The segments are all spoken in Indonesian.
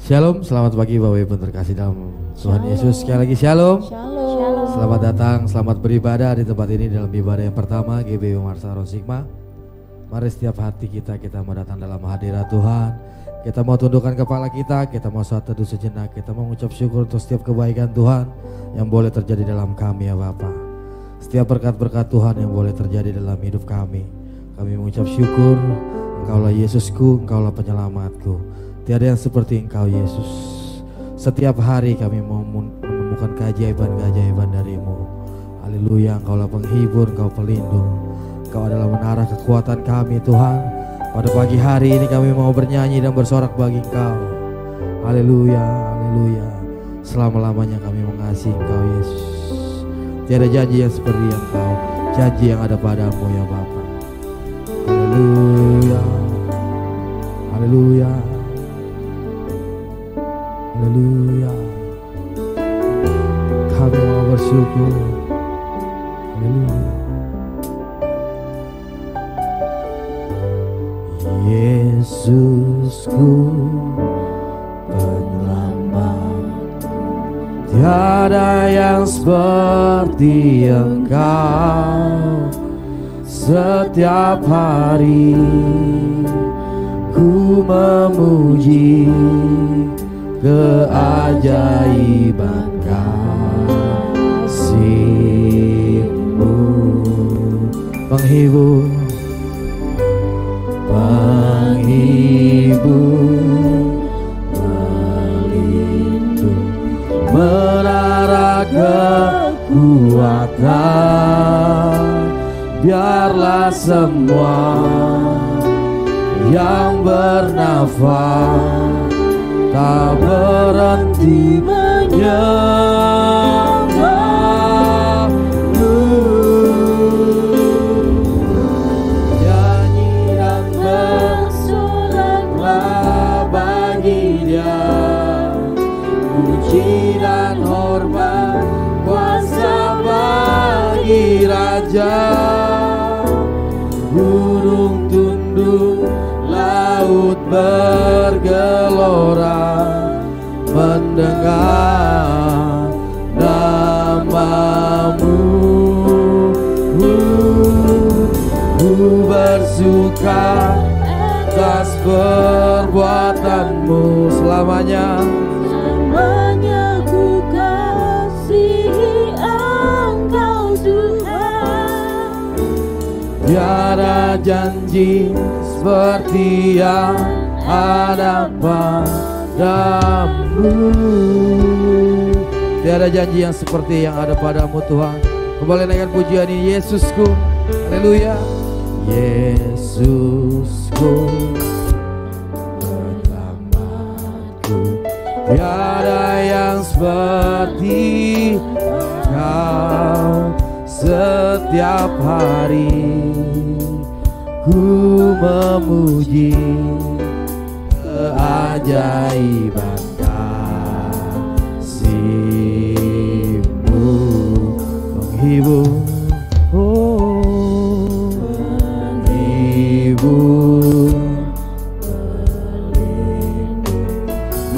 Shalom, selamat pagi Bapak Ibu terkasih dalam Tuhan Yesus. Sekali lagi shalom. Shalom. Selamat datang, selamat beribadah di tempat ini dalam ibadah yang pertama GBU Marsa Rosigma. Mari setiap hati kita mau datang dalam hadirat Tuhan. Kita mau tundukkan kepala kita mau saat teduh sejenak. Kita mau mengucap syukur untuk setiap kebaikan Tuhan yang boleh terjadi dalam kami ya Bapa. Setiap berkat-berkat Tuhan yang boleh terjadi dalam hidup kami. Kami mengucap syukur, Engkaulah Yesusku, Engkaulah penyelamatku. Tiada yang seperti Engkau Yesus. Setiap hari kami mau menemukan keajaiban-keajaiban dari-Mu. Haleluya, Engkaulah penghibur, Engkau pelindung. Engkau adalah menara kekuatan kami Tuhan. Pada pagi hari ini kami mau bernyanyi dan bersorak bagi Engkau. Haleluya, haleluya. Selama-lamanya kami mengasihi Engkau Yesus. Tiada janji yang seperti Engkau, janji yang ada padamu ya Bapa. Haleluya, haleluya. Haleluya, kami mau bersyukur. Haleluya. Yesusku penyelamat, tiada yang seperti Engkau. Setiap hari ku memuji keajaiban kasih-Mu, penghibur, pelindung, menara kekuatan. Biarlah semua yang bernafas tak berhenti menyembah-Mu. Nyanyi dan bersoraklah bagi Dia, puji dan hormat kuasa bagi Raja. Gunung tunduk, laut bergelora mendengar nama-Mu. Ku bersuka atas perbuatan-Mu selamanya. Selamanya ku kasihi Engkau Tuhan. Tiada janji seperti yang ada padamu. Tiada janji yang seperti yang ada padamu Tuhan. Kembali naikkan pujian ini, Yesusku. Haleluya. Yesusku penyelamatku, tiada yang seperti Engkau. Setiap hari ku memuji keajaiban kasih-Mu, penghibur, oh penghibur, pelindung,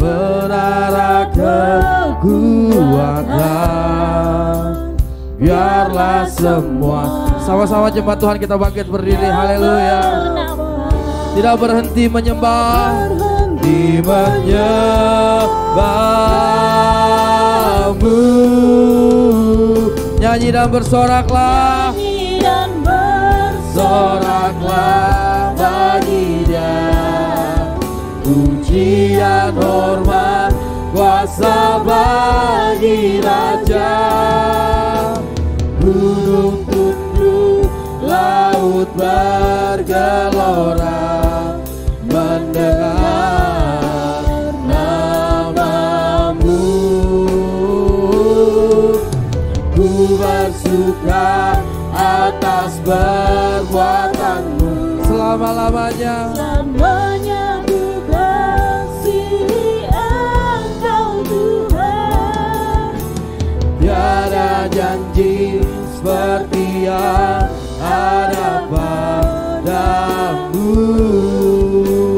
menara kekuatan. Biarlah semua sama-sama jemaat Tuhan kita bangkit berdiri. Haleluya. Tidak berhenti menyembah, menyembah-Mu. Nyanyi dan bersoraklah, Nyanyi dan bersoraklah bagi Dia, pujian hormat kuasa bagi Raja. Gunung tunduk, laut bergelora mendengar nama-Mu. Ku bersuka atas perbuatan-Mu selama-lamanya. Selamanya ku kasihi Engkau Tuhan. Tiada janji seperti yang ada padamu.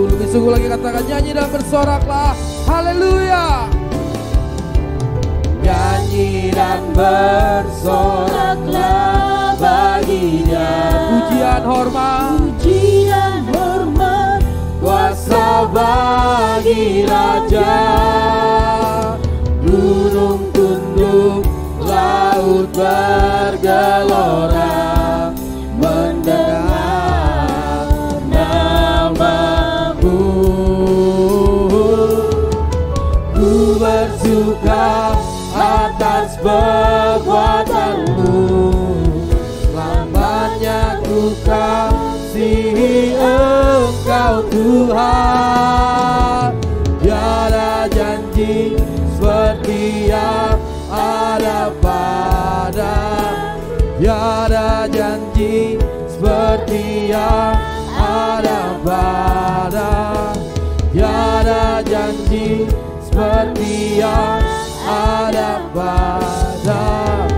Lebih sungguh lagi katakan, nyanyi dan bersoraklah. Haleluya. haleluya. Nyanyi dan bersoraklah baginya. Pujian hormat, pujian hormat, kuasa bagi Raja. Gunung tunduk, laut bergelora, mendengar namamu. Ku bersuka atas perbuatanmu, lamanya ku kasihi Engkau Tuhan. Tiada janji seperti yang ada pada, tiada janji seperti yang ada pada, tiada janji seperti yang ada padaku.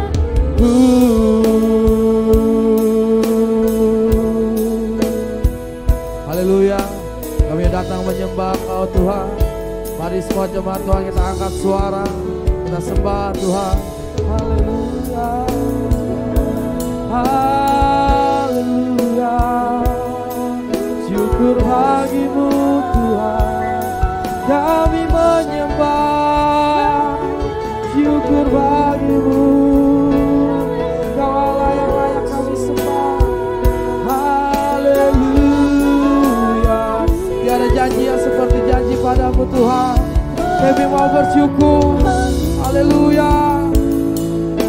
Haleluya. Kami datang menyembah Engkau Tuhan. Mari semua jemaat Tuhan kita angkat suara, kita sembah Tuhan. Haleluya. Haleluya. Syukur bagimu Tuhan. Kami menyembah. Syukur bagimu. Kau Allah yang layak kami sembah. Haleluya. Tiada janji yang seperti janji padamu Tuhan. Kami mau bersyukur. Haleluya.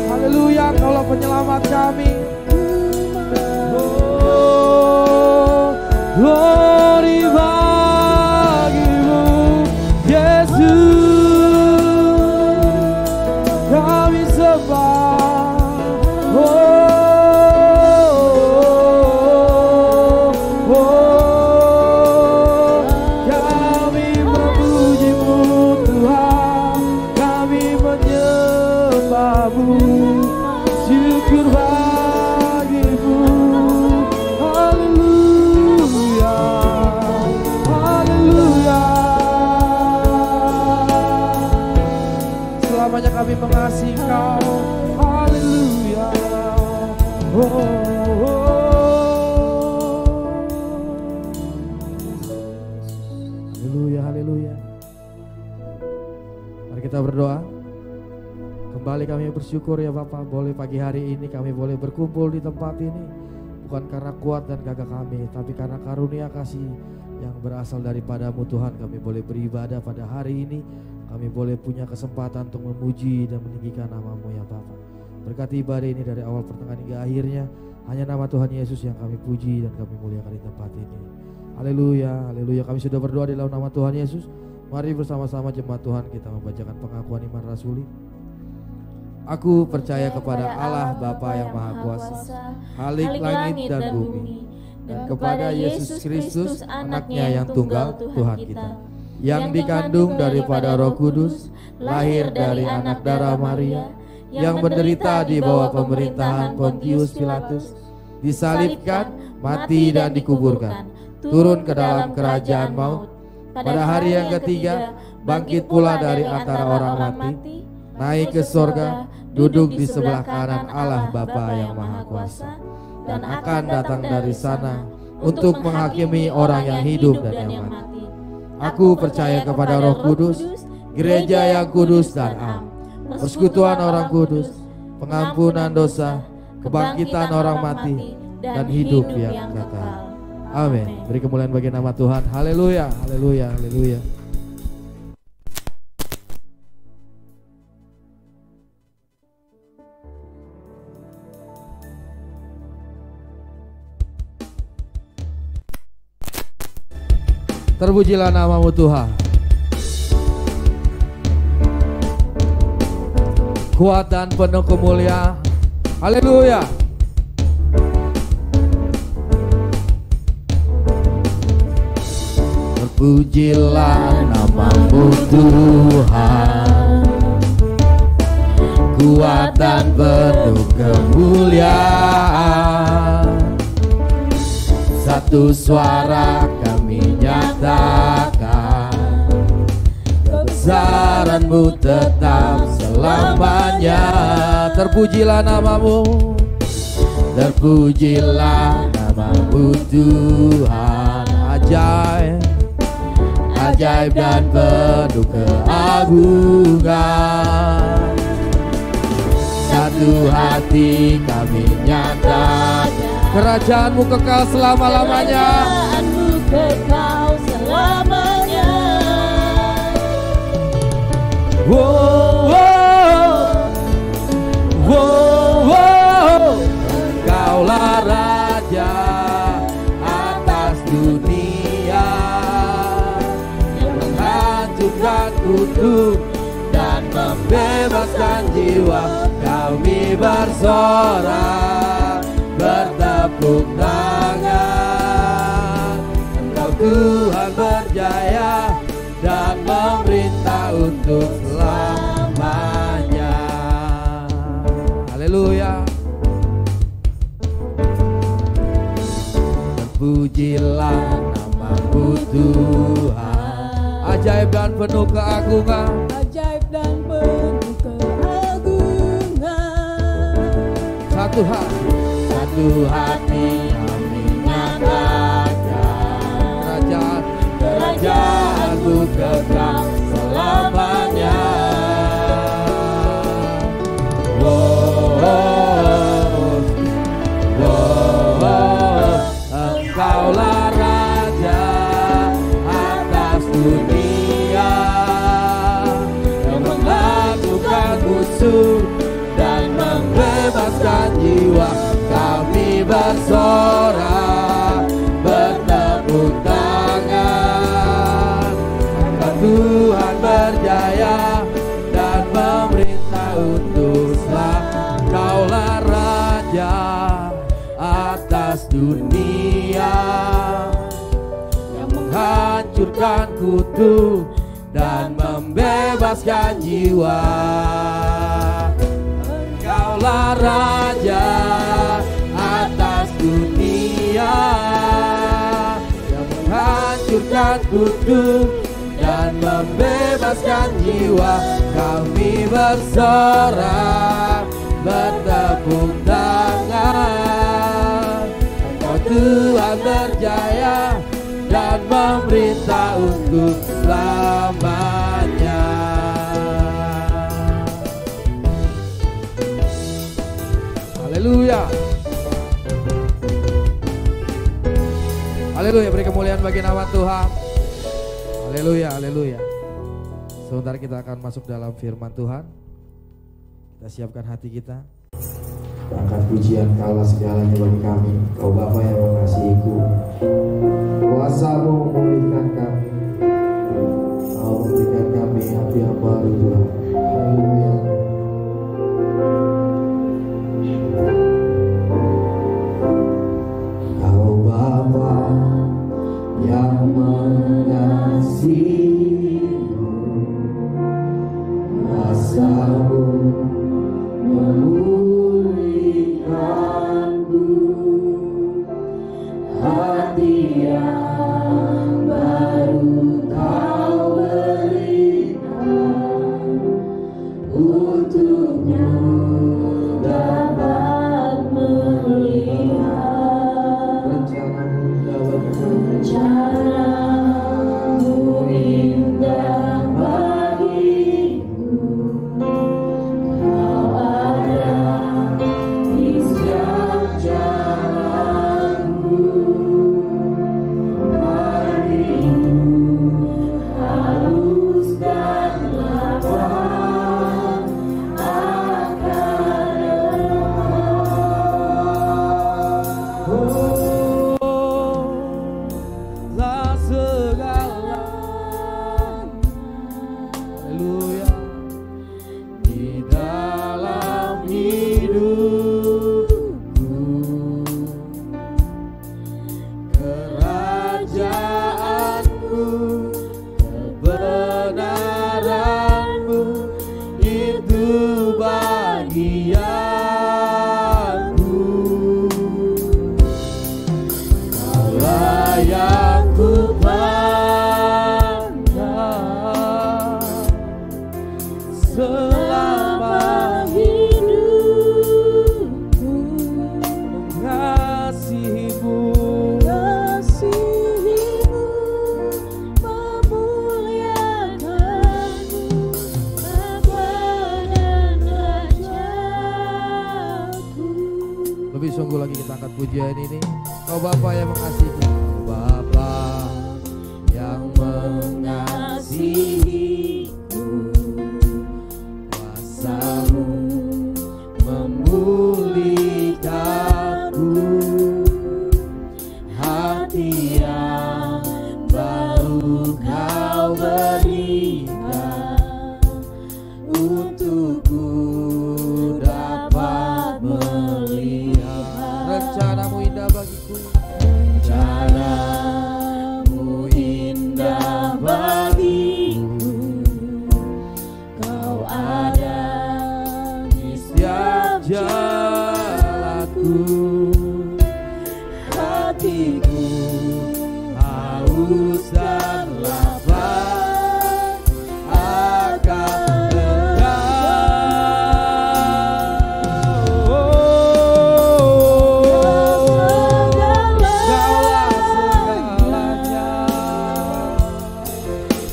Haleluya. Kaulah penyelamat kami. Oh, glory bagimu Yesus. Kami sembah. Kami memujimu Tuhan. Kami menyembahmu. Syukur bagimu. Haleluya. Haleluya. Selamanya kami mengasihi Kau. Haleluya. Haleluya, haleluya. Mari kita berdoa. Kembali kami bersyukur ya Bapak, boleh pagi hari ini kami boleh berkumpul di tempat ini. Bukan karena kuat dan gagah kami, tapi karena karunia kasih yang berasal daripadamu Tuhan. Kami boleh beribadah pada hari ini. Kami boleh punya kesempatan untuk memuji dan meninggikan nama-Mu ya Bapa. Berkati ibadah ini dari awal pertengahan hingga akhirnya. Hanya nama Tuhan Yesus yang kami puji dan kami muliakan di tempat ini. Haleluya, haleluya. Kami sudah berdoa di dalam nama Tuhan Yesus. Mari bersama-sama jemaat Tuhan kita membacakan pengakuan iman rasuli. Aku percaya kepada Allah Bapa yang Maha Kuasa, Khalik langit dan bumi, dan kepada Yesus Kristus anaknya yang tunggal Tuhan kita, yang dikandung daripada Roh Kudus, lahir dari anak darah Maria, yang menderita di bawah pemerintahan Pontius Pilatus, disalibkan, mati dan dikuburkan, turun ke dalam kerajaan maut, pada hari yang ketiga bangkit pula dari antara orang mati, naik ke sorga, duduk di sebelah kanan Allah Bapa yang Maha Kuasa, dan akan datang dari sana untuk menghakimi orang yang hidup dan yang mati. Aku percaya kepada Roh Kudus, gereja yang kudus dan am, persekutuan orang kudus, pengampunan dosa, kebangkitan orang mati, dan hidup yang kekal. Amin. Beri kemuliaan bagi nama Tuhan. Haleluya, haleluya, haleluya. Terpujilah nama-Mu Tuhan. Kuat dan penuh kemuliaan. Haleluya. Terpujilah nama-Mu Tuhan. Kuat dan penuh kemuliaan. Satu suara kami nyatakan kebesaran-Mu tetap selamanya. Terpujilah nama-Mu, terpujilah nama-Mu Tuhan. Ajaib, ajaib dan penuh keagungan. Satu hati kami nyatakan, kerajaan-Mu kekal selama-lamanya. Kerajaan-Mu kekal selamanya. Wow, wow, wow, wow. Engkaulah Raja atas dunia, yang menghancurkan kutuk dan membebaskan jiwa. Kami bersorak, bertepuk tangan. Engkau Tuhan berjaya dan memerintah untuk selamanya. Haleluya. Terpujilah nama-Mu Tuhan. Ajaib dan penuh keagungan. Ajaib dan penuh keagungan. Satu hati kami nyatakan, kerajaan-Mu kekal selamanya. Wow, wow, Engkaulah Raja atas dunia, yang melakukan musuh dan membebaskan jiwa. Kami bersorak, bertepuk tangan. Tuhan berjaya dan memerintah untuk selamanya. Kaulah Raja atas dunia, yang menghancurkan kutuk dan membebaskan jiwa. Engkaulah Raja atas dunia, yang menghancurkan kutuk dan membebaskan jiwa. Kami bersorak, bertepuk tangan. Engkau Tuhan berjaya dan memerintah untuk selamanya. Haleluya. Haleluya, beri kemuliaan bagi nama Tuhan. Haleluya, haleluya. Sebentar kita akan masuk dalam firman Tuhan. Kita siapkan hati kita. Angkat pujian Kaulah segalanya bagi kami. Kau Bapa yang mengasihiku, kuasa-Mu memulihkan kami. Kau memberikan kami hati yang baru Tuhan. Haleluya. Kau Bapa yang mengasihimu, kuasa-Mu memulihkanku, hati yang baru Kau berikan, untuknya dapat melihat rencana-Mu indah bagiku. Kau ada di setiap jalanku, harimu halus dan lapang akan lah segala. Haleluya. Di dalam hidupku, kerajaanmu, kebenaranmu itu bagianku. mengasihimu, memuliakanmu, Bapa dan Rajaku. lebih sungguh lagi kita angkat pujian ini. Kau Bapa yang mengasihi, Kau Bapa yang mengasihiku, kuasa-Mu memulihkanku, hati yang baru Kau berikan, untukku dapat melihat rencana-Mu indah bagiku. Rencana-Mu indah bagiku, Kau ada di setiap jalanku. Hatiku haus dan lapar akan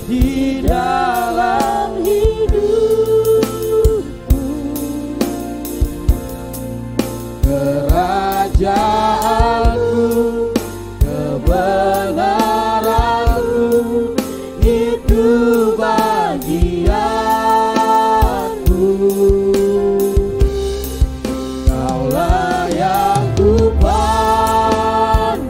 di dalam hidupku, kerajaanku, kebenaranku, itu bagianku. Kaulah yang ku pandang,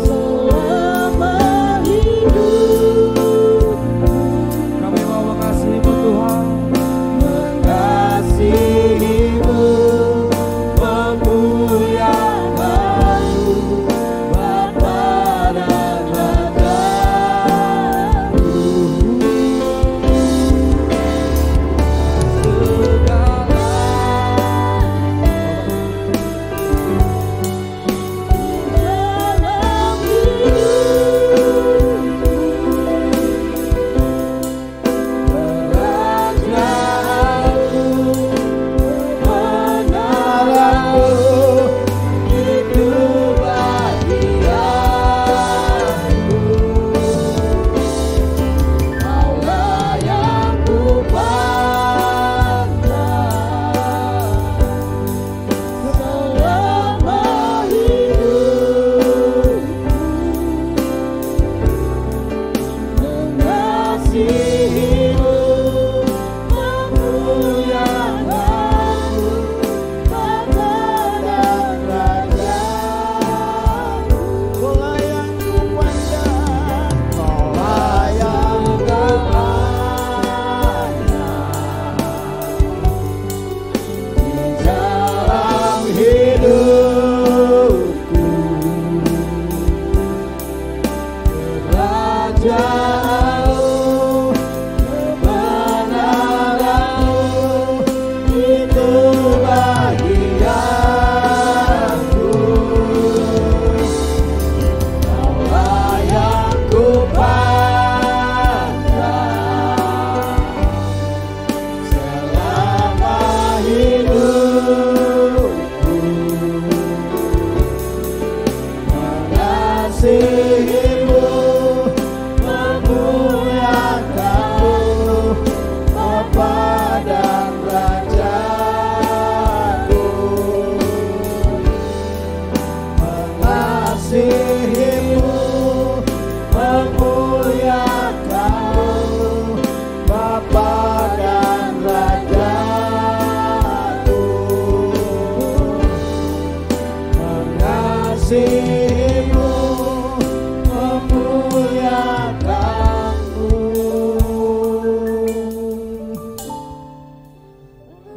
selama hidup. Kami mau mengasihi-Mu Tuhan, mengasihi-Mu, memuliakan-Mu, Bapa dan Rajaku.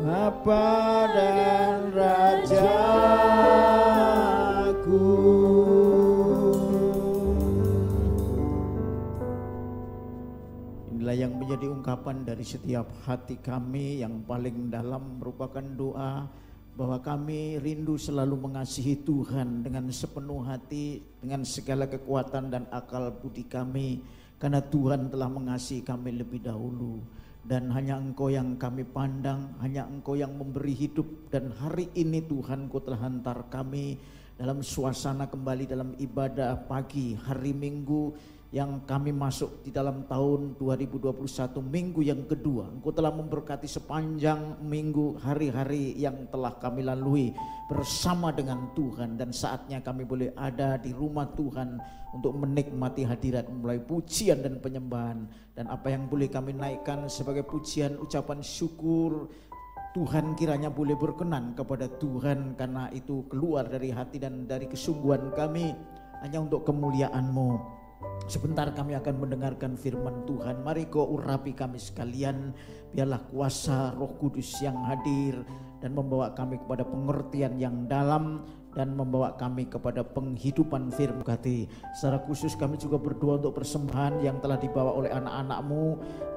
Bapa dan Rajaku. Inilah yang menjadi ungkapan dari setiap hati kami yang paling dalam, merupakan doa bahwa kami rindu selalu mengasihi Tuhan dengan sepenuh hati, dengan segala kekuatan dan akal budi kami, karena Tuhan telah mengasihi kami lebih dahulu. dan hanya Engkau yang kami pandang, hanya Engkau yang memberi hidup. Dan hari ini Tuhan, Kau telah hantar kami dalam suasana kembali dalam ibadah pagi hari Minggu yang kami masuk di dalam tahun 2021, minggu yang kedua. Engkau telah memberkati sepanjang minggu hari-hari yang telah kami lalui bersama dengan Tuhan, dan saatnya kami boleh ada di rumah Tuhan untuk menikmati hadirat, mulai pujian dan penyembahan. Dan apa yang boleh kami naikkan sebagai pujian, ucapan syukur, Tuhan kiranya boleh berkenan kepada Tuhan, karena itu keluar dari hati dan dari kesungguhan kami hanya untuk kemuliaan-Mu. Sebentar kami akan mendengarkan firman Tuhan. Mari Kau urapi kami sekalian. Biarlah kuasa Roh Kudus yang hadir dan membawa kami kepada pengertian yang dalam, dan membawa kami kepada penghidupan firman hati. Secara khusus kami juga berdoa untuk persembahan yang telah dibawa oleh anak-anak-Mu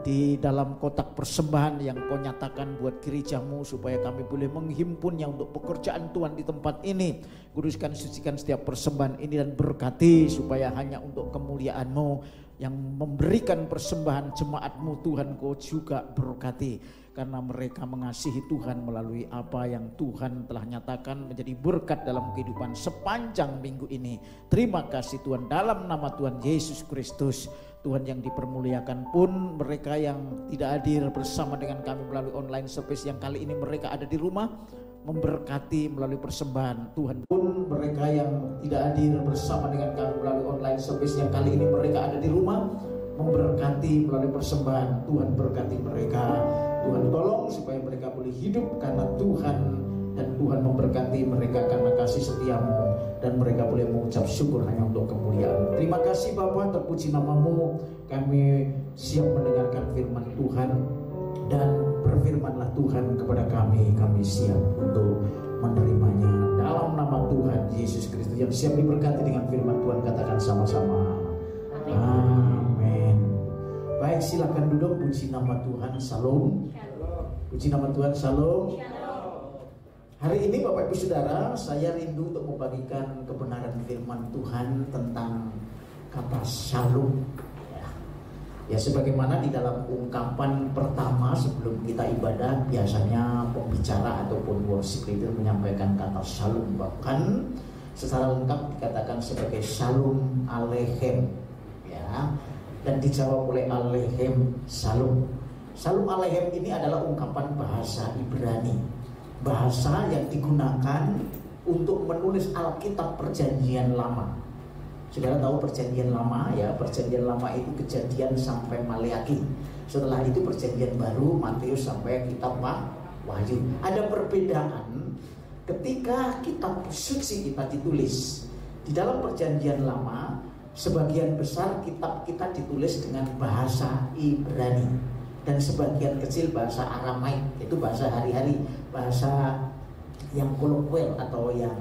di dalam kotak persembahan yang Kau nyatakan buat gereja-Mu, supaya kami boleh menghimpunnya untuk pekerjaan Tuhan di tempat ini. Kuduskan, sucikan setiap persembahan ini dan berkati, supaya hanya untuk kemuliaan-Mu. Yang memberikan persembahan jemaat-Mu Tuhan, Kau juga berkati, karena mereka mengasihi Tuhan melalui apa yang Tuhan telah nyatakan menjadi berkat dalam kehidupan sepanjang minggu ini. Terima kasih Tuhan, dalam nama Tuhan Yesus Kristus. Tuhan yang dipermuliakan pun mereka yang tidak hadir bersama dengan kami melalui online service yang kali ini mereka ada di rumah, memberkati melalui persembahan. Tuhan pun mereka yang tidak hadir bersama dengan kami melalui online service yang kali ini mereka ada di rumah, memberkati melalui persembahan. Tuhan berkati mereka. Tuhan tolong supaya mereka boleh hidup karena Tuhan, dan Tuhan memberkati mereka karena kasih setia-Mu, dan mereka boleh mengucap syukur hanya untuk kemuliaan. Terima kasih Bapa, terpuji nama-Mu. Kami siap mendengarkan firman Tuhan, dan berfirmanlah Tuhan kepada kami. Kami siap untuk menerimanya dalam nama Tuhan Yesus Kristus. Yang siap diberkati dengan firman Tuhan, katakan sama-sama amin. Baik, silakan duduk. Puji nama Tuhan. Salam. Puji nama Tuhan. Salam. Hari ini Bapak Ibu Saudara, saya rindu untuk membagikan kebenaran firman Tuhan tentang kata shalom. Ya, sebagaimana di dalam ungkapan pertama sebelum kita ibadah, biasanya pembicara ataupun worship leader menyampaikan kata shalom. Bahkan secara lengkap dikatakan sebagai shalom aleichem. Ya, dan dijawab oleh aleichem shalom. Shalom aleichem ini adalah ungkapan bahasa Ibrani, bahasa yang digunakan untuk menulis Alkitab Perjanjian Lama. Saudara tahu Perjanjian Lama ya, Perjanjian Lama itu Kejadian sampai Maleakhi. Setelah itu Perjanjian Baru, Matius sampai kitab Wahyu. Ada perbedaan ketika kitab suci kita ditulis. Di dalam Perjanjian Lama, sebagian besar kitab kita ditulis dengan bahasa Ibrani, dan sebagian kecil bahasa Aramaik, itu bahasa hari-hari, bahasa yang kolokwial atau yang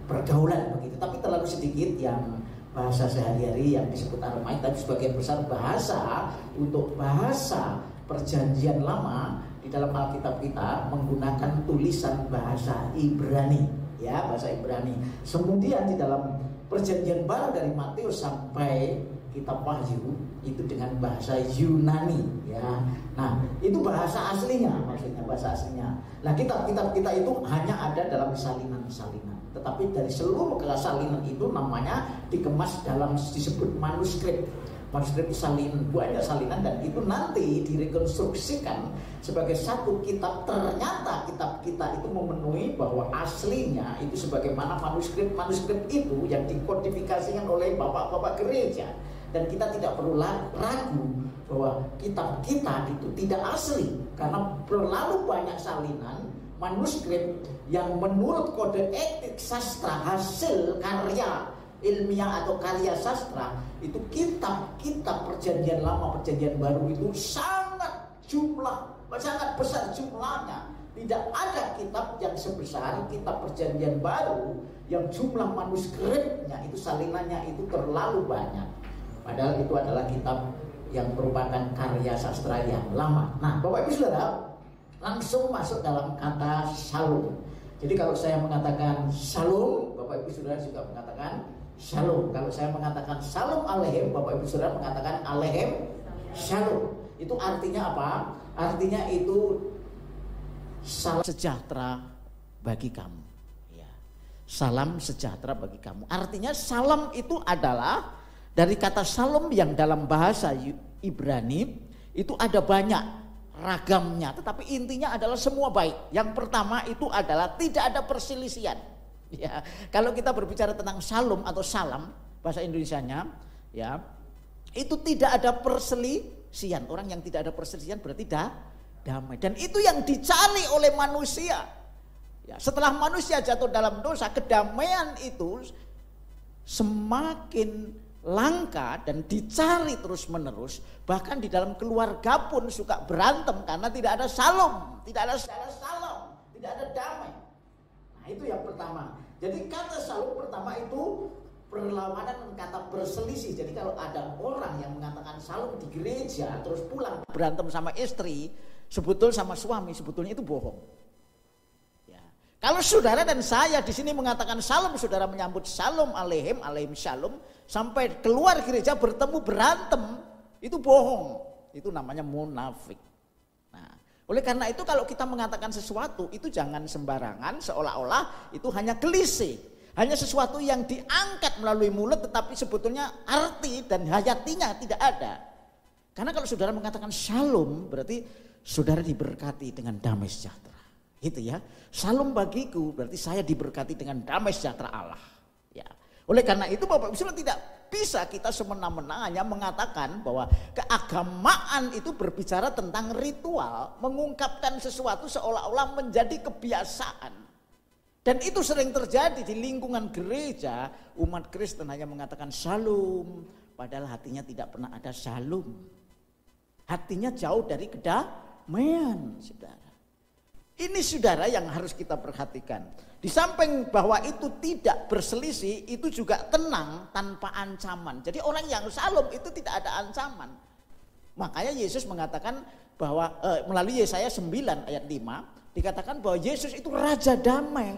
pergaulan begitu. Tapi terlalu sedikit yang bahasa sehari-hari yang disebut Aramaik, tapi sebagian besar bahasa untuk bahasa Perjanjian Lama di dalam Alkitab kita menggunakan tulisan bahasa Ibrani, ya, bahasa Ibrani. Kemudian di dalam Perjanjian Baru dari Matius sampai kitab Wahyu itu dengan bahasa Yunani, ya. Nah, itu bahasa aslinya, maksudnya bahasa aslinya. Nah, kitab-kitab kita itu hanya ada dalam salinan-salinan. Tetapi dari seluruh salinan itu namanya dikemas dalam disebut manuskrip. Manuskrip salinan, banyak salinan, dan itu nanti direkonstruksikan sebagai satu kitab. Ternyata kitab kita itu memenuhi bahwa aslinya itu sebagaimana manuskrip itu yang dikodifikasikan oleh bapak-bapak gereja. Dan kita tidak perlu ragu bahwa kitab kita itu tidak asli, karena terlalu banyak salinan manuskrip yang menurut kode etik sastra, hasil karya ilmiah atau karya sastra, itu kitab-kitab Perjanjian Lama, Perjanjian Baru itu sangat besar jumlahnya. Tidak ada kitab yang sebesar kitab Perjanjian Baru yang jumlah manuskripnya itu, salinannya itu terlalu banyak. Padahal itu adalah kitab yang merupakan karya sastra yang lama. Nah, Bapak Ibu Saudara, langsung masuk dalam kata shalom. Jadi kalau saya mengatakan shalom, Bapak Ibu Saudara juga mengatakan shalom. Kalau saya mengatakan shalom aleichem, Bapak Ibu Saudara mengatakan aleichem shalom. Itu artinya apa? artinya itu salam sejahtera bagi kamu. Ya. Salam sejahtera bagi kamu. Artinya salam itu adalah dari kata salam yang dalam bahasa Ibrani itu ada banyak ragamnya, tetapi intinya adalah semua baik. Yang pertama itu adalah tidak ada perselisihan. Ya, kalau kita berbicara tentang salum atau salam bahasa Indonesianya, ya itu tidak ada perselisihan. Orang yang tidak ada perselisihan berarti damai. Dan itu yang dicari oleh manusia. Ya, setelah manusia jatuh dalam dosa, kedamaian itu semakin langka dan dicari terus menerus. Bahkan di dalam keluarga pun suka berantem karena tidak ada salom, tidak ada salam, tidak ada damai. Nah itu yang pertama. Jadi kata salom pertama itu perlawanan dengan kata berselisih. Jadi kalau ada orang yang mengatakan salom di gereja terus pulang berantem sama istri, sebetulnya sama suami, sebetulnya itu bohong. Ya. Kalau saudara dan saya di sini mengatakan salom, saudara menyambut salom alaihim, alaihim shalom, sampai keluar gereja bertemu berantem, itu bohong. Itu namanya munafik. Nah, oleh karena itu kalau kita mengatakan sesuatu itu jangan sembarangan, seolah-olah itu hanya klise, hanya sesuatu yang diangkat melalui mulut tetapi sebetulnya arti dan hayatinya tidak ada. Karena kalau saudara mengatakan shalom berarti saudara diberkati dengan damai sejahtera. Gitu ya. Shalom bagiku berarti saya diberkati dengan damai sejahtera Allah. Ya. Oleh karena itu Bapak Ibu tidak bisa kita semena-mena hanya mengatakan bahwa keagamaan itu berbicara tentang ritual, mengungkapkan sesuatu seolah-olah menjadi kebiasaan. Dan itu sering terjadi di lingkungan gereja, umat Kristen hanya mengatakan shalom, padahal hatinya tidak pernah ada shalom. Hatinya jauh dari kedamaian, saudara. Ini saudara yang harus kita perhatikan. Di samping bahwa itu tidak berselisih, itu juga tenang tanpa ancaman. Jadi orang yang shalom itu tidak ada ancaman. Makanya Yesus mengatakan bahwa melalui Yesaya 9 ayat 5 dikatakan bahwa Yesus itu raja damai.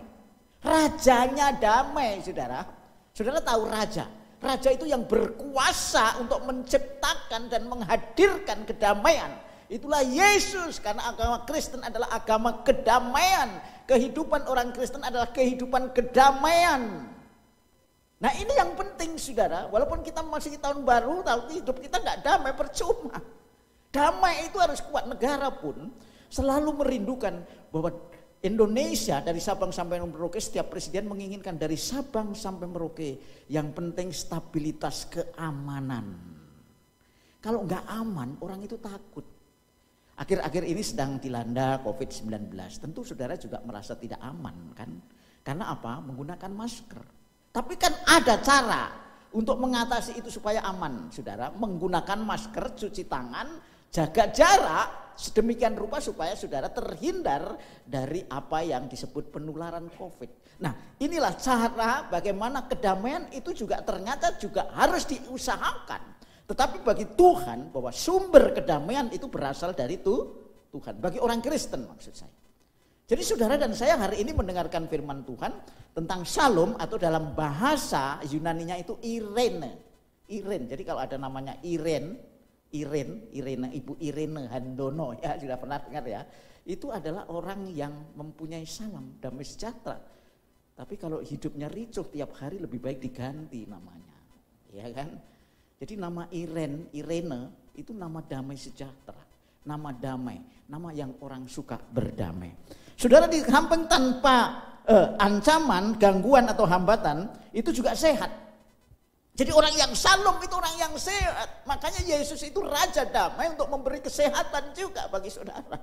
Rajanya damai, saudara. Saudara tahu raja. Raja itu yang berkuasa untuk menciptakan dan menghadirkan kedamaian. Itulah Yesus, karena agama Kristen adalah agama kedamaian. Kehidupan orang Kristen adalah kehidupan kedamaian. Nah ini yang penting saudara, walaupun kita masih tahun baru, tapi hidup kita gak damai, percuma. Damai itu harus kuat. Negara pun selalu merindukan bahwa Indonesia dari Sabang sampai Merauke, setiap presiden menginginkan dari Sabang sampai Merauke yang penting stabilitas keamanan. Kalau gak aman orang itu takut. Akhir-akhir ini sedang dilanda COVID-19. Tentu saudara juga merasa tidak aman kan? Karena apa? Menggunakan masker. Tapi kan ada cara untuk mengatasi itu supaya aman, saudara. Menggunakan masker, cuci tangan, jaga jarak, sedemikian rupa supaya saudara terhindar dari apa yang disebut penularan COVID. Nah inilah cara bagaimana kedamaian itu juga ternyata juga harus diusahakan. Tetapi bagi Tuhan bahwa sumber kedamaian itu berasal dari Tuhan. Bagi orang Kristen maksud saya. Jadi saudara dan saya hari ini mendengarkan firman Tuhan tentang shalom atau dalam bahasa Yunaninya itu Irene. Jadi kalau ada namanya Irene, Ibu Irene Handono ya sudah pernah dengar ya. Itu adalah orang yang mempunyai salam damai sejahtera. Tapi kalau hidupnya ricuh tiap hari lebih baik diganti namanya. Ya kan? Jadi nama Irene itu nama damai sejahtera, nama damai, nama yang orang suka berdamai. Saudara di samping tanpa ancaman, gangguan atau hambatan itu juga sehat. Jadi orang yang shalom itu orang yang sehat. Makanya Yesus itu raja damai untuk memberi kesehatan juga bagi saudara.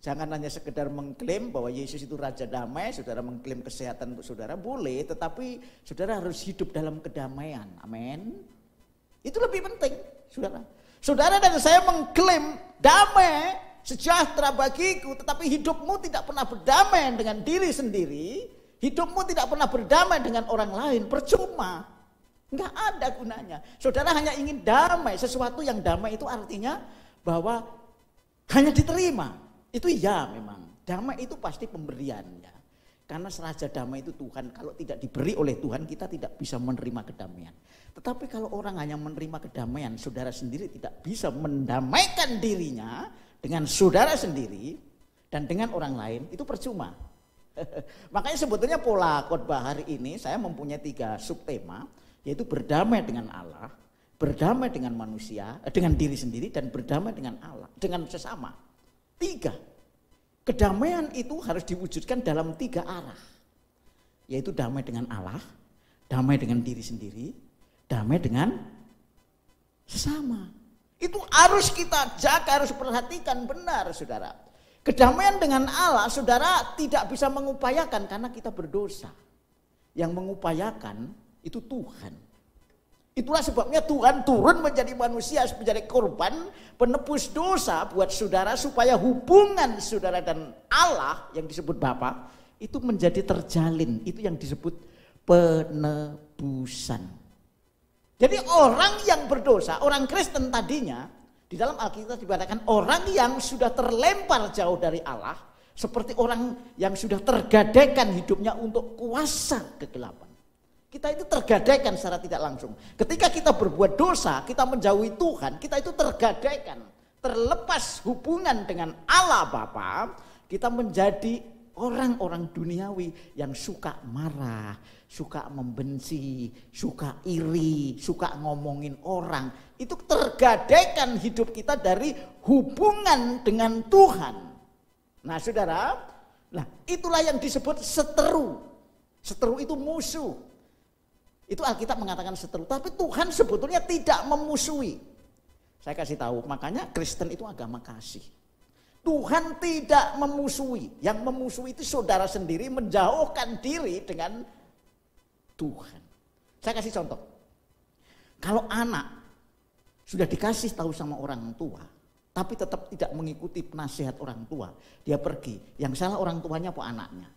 Jangan hanya sekedar mengklaim bahwa Yesus itu raja damai, saudara mengklaim kesehatan untuk saudara boleh, tetapi saudara harus hidup dalam kedamaian. Amin. Itu lebih penting, saudara. Saudara dan saya mengklaim damai, sejahtera bagiku, tetapi hidupmu tidak pernah berdamai dengan diri sendiri, hidupmu tidak pernah berdamai dengan orang lain, percuma. Enggak ada gunanya. Saudara hanya ingin damai, sesuatu yang damai itu artinya bahwa hanya diterima. Itu ya memang, damai itu pasti pemberian ya. Karena raja damai itu Tuhan, kalau tidak diberi oleh Tuhan kita tidak bisa menerima kedamaian. Tetapi kalau orang hanya menerima kedamaian, saudara sendiri tidak bisa mendamaikan dirinya, dengan saudara sendiri dan dengan orang lain itu percuma. Makanya sebetulnya pola khotbah hari ini saya mempunyai 3 subtema, yaitu berdamai dengan Allah, berdamai dengan manusia, dengan diri sendiri, dan berdamai dengan Allah, dengan sesama. 3. Kedamaian itu harus diwujudkan dalam 3 arah, yaitu damai dengan Allah, damai dengan diri sendiri, damai dengan sesama. Itu harus kita jaga, harus perhatikan benar, saudara. Kedamaian dengan Allah, saudara, tidak bisa mengupayakan karena kita berdosa. Yang mengupayakan itu Tuhan. Itulah sebabnya Tuhan turun menjadi manusia, menjadi korban penebus dosa buat saudara, supaya hubungan saudara dan Allah yang disebut Bapa itu menjadi terjalin. Itu yang disebut penebusan. Jadi orang yang berdosa, orang Kristen tadinya, di dalam Alkitab dikatakan orang yang sudah terlempar jauh dari Allah, seperti orang yang sudah tergadaikan hidupnya untuk kuasa kegelapan. Kita itu tergadaikan secara tidak langsung. Ketika kita berbuat dosa, kita menjauhi Tuhan, kita itu tergadaikan, terlepas hubungan dengan Allah Bapa, kita menjadi orang-orang duniawi yang suka marah, suka membenci, suka iri, suka ngomongin orang. Itu tergadaikan hidup kita dari hubungan dengan Tuhan. Nah saudara, itulah yang disebut seteru. Seteru itu musuh. Itu Alkitab mengatakan seteru. Tapi Tuhan sebetulnya tidak memusuhi. Saya kasih tahu, makanya Kristen itu agama kasih. Tuhan tidak memusuhi. Yang memusuhi itu saudara sendiri menjauhkan diri dengan Tuhan. Saya kasih contoh. Kalau anak sudah dikasih tahu sama orang tua, tapi tetap tidak mengikuti nasihat orang tua, dia pergi. Yang salah orang tuanya apa anaknya?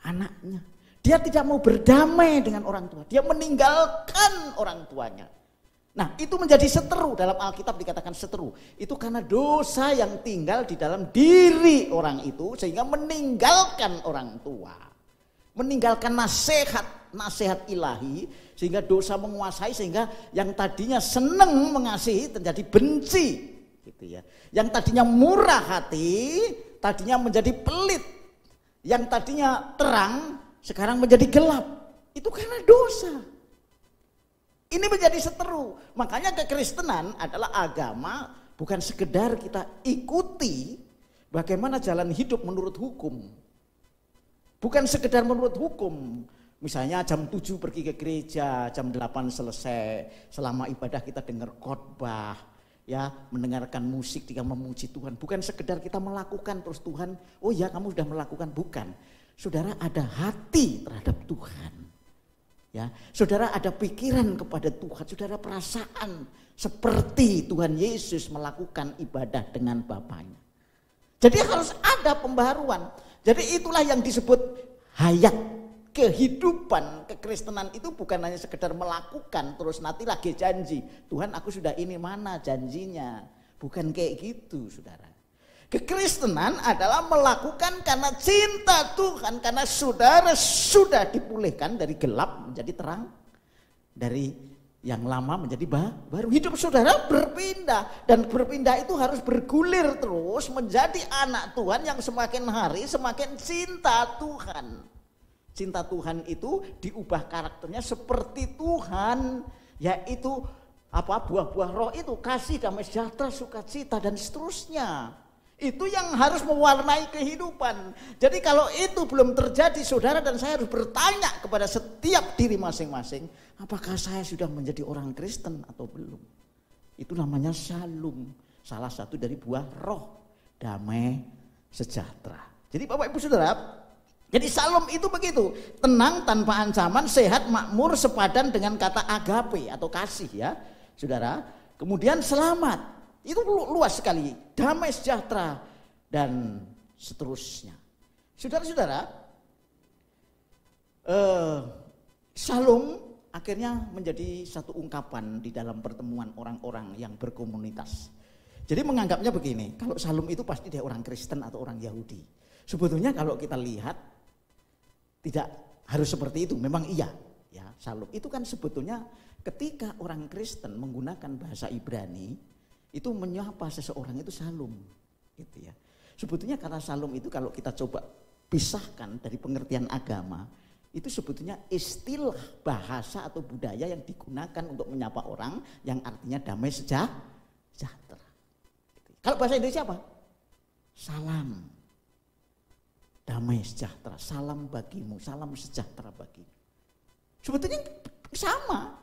Anaknya. Dia tidak mau berdamai dengan orang tua. Dia meninggalkan orang tuanya. Nah itu menjadi seteru, dalam Alkitab dikatakan seteru. Itu karena dosa yang tinggal di dalam diri orang itu sehingga meninggalkan orang tua. Meninggalkan nasihat ilahi sehingga dosa menguasai, sehingga yang tadinya senang mengasihi menjadi benci. Gitu ya. Yang tadinya murah hati, tadinya menjadi pelit. Yang tadinya terang, sekarang menjadi gelap. Itu karena dosa. Ini menjadi seteru. Makanya kekristenan adalah agama bukan sekedar kita ikuti bagaimana jalan hidup menurut hukum. Bukan sekedar menurut hukum. Misalnya jam 7 pergi ke gereja, jam 8 selesai. Selama ibadah kita dengar khotbah, ya, mendengarkan musik, dia memuji Tuhan. Bukan sekedar kita melakukan terus Tuhan, oh ya kamu sudah melakukan. Bukan. Saudara ada hati terhadap Tuhan. Ya, saudara ada pikiran kepada Tuhan, saudara perasaan seperti Tuhan Yesus melakukan ibadah dengan Bapaknya. Jadi harus ada pembaharuan. Jadi itulah yang disebut hayat kehidupan kekristenan itu bukan hanya sekedar melakukan terus nanti lagi janji. Tuhan aku sudah ini, mana janjinya. Bukan kayak gitu saudara. Kekristenan adalah melakukan karena cinta Tuhan, karena saudara sudah dipulihkan dari gelap menjadi terang, dari yang lama menjadi baru. Hidup saudara berpindah, dan berpindah itu harus bergulir terus menjadi anak Tuhan yang semakin hari semakin cinta Tuhan. Cinta Tuhan itu diubah karakternya seperti Tuhan, yaitu buah-buah roh itu, kasih, damai sejahtera, sukacita dan seterusnya. Itu yang harus mewarnai kehidupan. Jadi kalau itu belum terjadi, saudara dan saya harus bertanya kepada setiap diri masing-masing, apakah saya sudah menjadi orang Kristen atau belum? Itu namanya shalom, salah satu dari buah roh, damai sejahtera. Jadi Bapak Ibu Saudara, jadi shalom itu begitu, tenang tanpa ancaman, sehat, makmur, sepadan dengan kata agape atau kasih ya saudara. Kemudian selamat. Itu luas sekali, damai sejahtera dan seterusnya. Saudara-saudara, shalom akhirnya menjadi satu ungkapan di dalam pertemuan orang-orang yang berkomunitas. Jadi menganggapnya begini, kalau shalom itu pasti dia orang Kristen atau orang Yahudi. Sebetulnya kalau kita lihat tidak harus seperti itu, memang iya. Ya, shalom itu kan sebetulnya ketika orang Kristen menggunakan bahasa Ibrani, itu menyapa seseorang itu shalom. Gitu ya. Sebetulnya kata Shalom itu kalau kita coba pisahkan dari pengertian agama, itu sebetulnya istilah bahasa atau budaya yang digunakan untuk menyapa orang yang artinya damai sejahtera. Kalau bahasa Indonesia apa? Salam. Damai sejahtera, salam bagimu, salam sejahtera bagimu. Sebetulnya sama.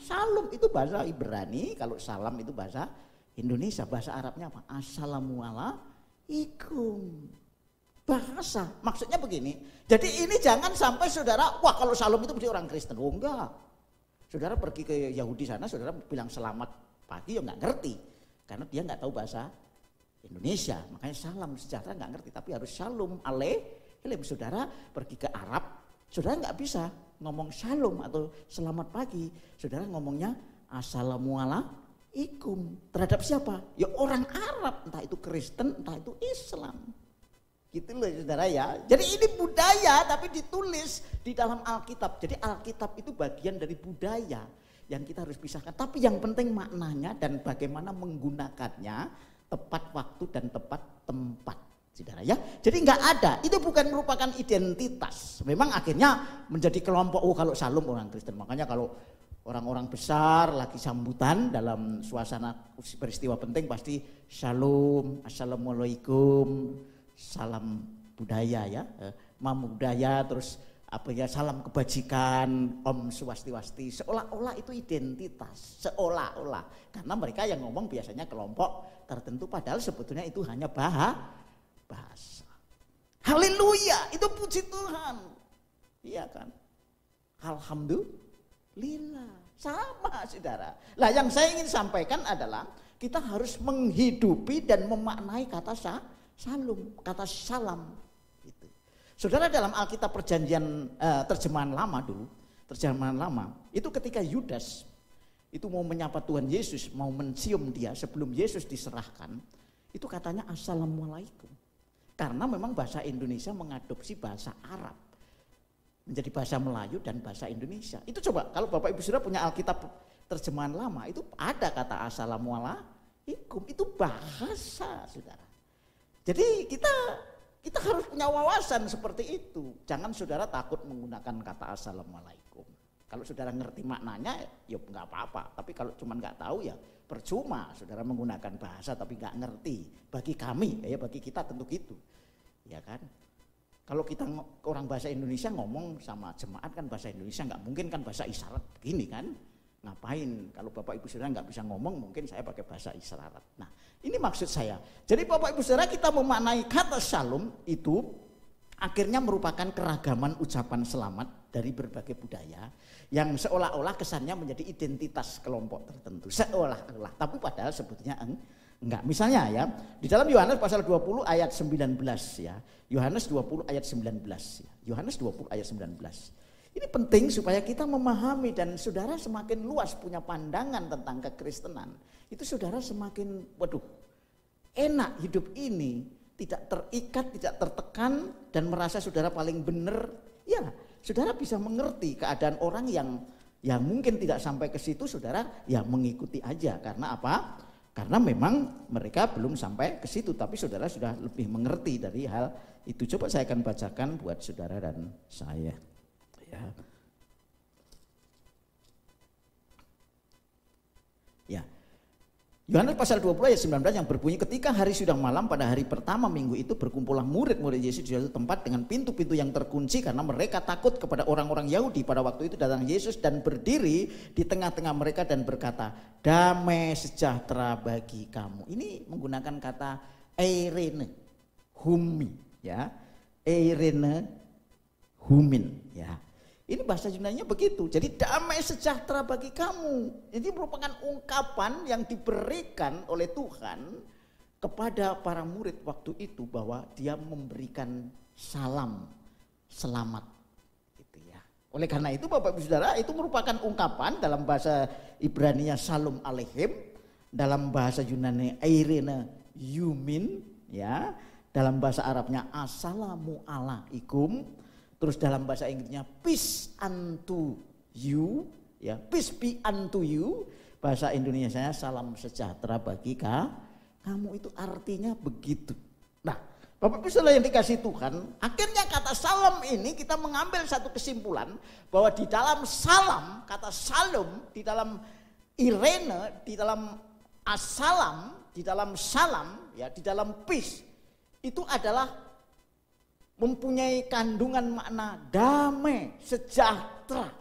Shalom itu bahasa Ibrani, kalau salam itu bahasa Indonesia, bahasa Arabnya apa? Assalamualaikum. Bahasa, maksudnya begini. Jadi ini jangan sampai saudara, wah kalau Shalom itu mesti orang Kristen. Oh enggak. Saudara pergi ke Yahudi sana, saudara bilang selamat pagi, ya enggak ngerti. Karena dia enggak tahu bahasa Indonesia. Makanya salam sejahtera enggak ngerti, tapi harus Shalom Aleichem. Saudara pergi ke Arab, saudara enggak bisa ngomong Shalom atau selamat pagi. Saudara ngomongnya Assalamualaikum. Terhadap siapa? Ya orang Arab, entah itu Kristen, entah itu Islam. Gitu loh saudara ya. Jadi ini budaya tapi ditulis di dalam Alkitab. Jadi Alkitab itu bagian dari budaya yang kita harus pisahkan. Tapi yang penting maknanya dan bagaimana menggunakannya, tepat waktu dan tepat tempat. Saudara ya. Jadi enggak ada. Itu bukan merupakan identitas. Memang akhirnya menjadi kelompok, oh kalau Shalom orang Kristen. Makanya kalau orang-orang besar lagi sambutan dalam suasana peristiwa penting pasti Shalom, Assalamualaikum, salam budaya ya, mam budaya, terus apa ya, salam kebajikan, Om Swastiwasti, seolah-olah itu identitas, seolah-olah, karena mereka yang ngomong biasanya kelompok tertentu, padahal sebetulnya itu hanya bahasa. Haleluya, itu puji Tuhan, iya kan? Alhamdulillah, sama saudara. Lah yang saya ingin sampaikan adalah kita harus menghidupi dan memaknai kata Shalom, kata salam itu. Saudara dalam Alkitab perjanjian terjemahan lama dulu, terjemahan lama, itu ketika Yudas itu mau menyapa Tuhan Yesus, mau mencium dia sebelum Yesus diserahkan, itu katanya Assalamualaikum. Karena memang bahasa Indonesia mengadopsi bahasa Arab menjadi bahasa Melayu dan bahasa Indonesia. Itu coba kalau Bapak Ibu Saudara punya Alkitab terjemahan lama, itu ada kata Assalamualaikum, itu bahasa saudara. Jadi kita harus punya wawasan seperti itu. Jangan saudara takut menggunakan kata Assalamualaikum. Kalau saudara ngerti maknanya ya enggak apa-apa. Tapi kalau cuma enggak tahu ya percuma saudara menggunakan bahasa tapi enggak ngerti. Bagi kami ya, bagi kita tentu gitu. Ya kan? Kalau kita orang bahasa Indonesia ngomong sama jemaat kan bahasa Indonesia, enggak mungkin kan bahasa isyarat begini kan. Ngapain? Kalau Bapak Ibu Saudara nggak bisa ngomong, mungkin saya pakai bahasa isyarat. Nah, ini maksud saya. Jadi Bapak Ibu Saudara, kita memaknai kata Shalom itu akhirnya merupakan keragaman ucapan selamat dari berbagai budaya yang seolah-olah kesannya menjadi identitas kelompok tertentu. Seolah-olah, tapi padahal sebetulnya enggak. Misalnya ya, di dalam Yohanes pasal 20 ayat 19 ya. Yohanes 20 ayat 19 ya. Yohanes 20 ayat 19. Ini penting supaya kita memahami dan saudara semakin luas punya pandangan tentang kekristenan. Itu saudara semakin, enak hidup ini, tidak terikat, tidak tertekan dan merasa saudara paling benar. Ya, saudara bisa mengerti keadaan orang yang mungkin tidak sampai ke situ, saudara ya mengikuti aja. Karena apa? Karena memang mereka belum sampai ke situ, tapi saudara sudah lebih mengerti dari hal itu. Coba saya akan bacakan buat saudara dan saya. Ya. Yohanes pasal 20 ayat 19 yang berbunyi, ketika hari sudah malam pada hari pertama minggu itu berkumpullah murid-murid Yesus di suatu tempat dengan pintu-pintu yang terkunci karena mereka takut kepada orang-orang Yahudi. Pada waktu itu datang Yesus dan berdiri di tengah-tengah mereka dan berkata, damai sejahtera bagi kamu. Ini menggunakan kata eirene humi ya. Eirene humin ya. Ini bahasa Yunaninya begitu. Jadi damai sejahtera bagi kamu. Ini merupakan ungkapan yang diberikan oleh Tuhan kepada para murid waktu itu bahwa dia memberikan salam selamat. Gitu ya. Oleh karena itu Bapak Ibu Saudara, itu merupakan ungkapan dalam bahasa Ibraninya Shalom Aleichem, dalam bahasa Yunani eirene yumin ya, dalam bahasa Arabnya assalamu alaikum. Terus dalam bahasa Inggrisnya peace unto you, ya peace be unto you. Bahasa Indonesianya salam sejahtera bagi kamu itu artinya begitu. Nah, Bapak Ibu saudara yang dikasih Tuhan, akhirnya kata salam ini kita mengambil satu kesimpulan bahwa di dalam salam, kata salom, di dalam irene, di dalam asalam, di dalam salam, ya, di dalam peace, itu adalah mempunyai kandungan makna damai, sejahtera.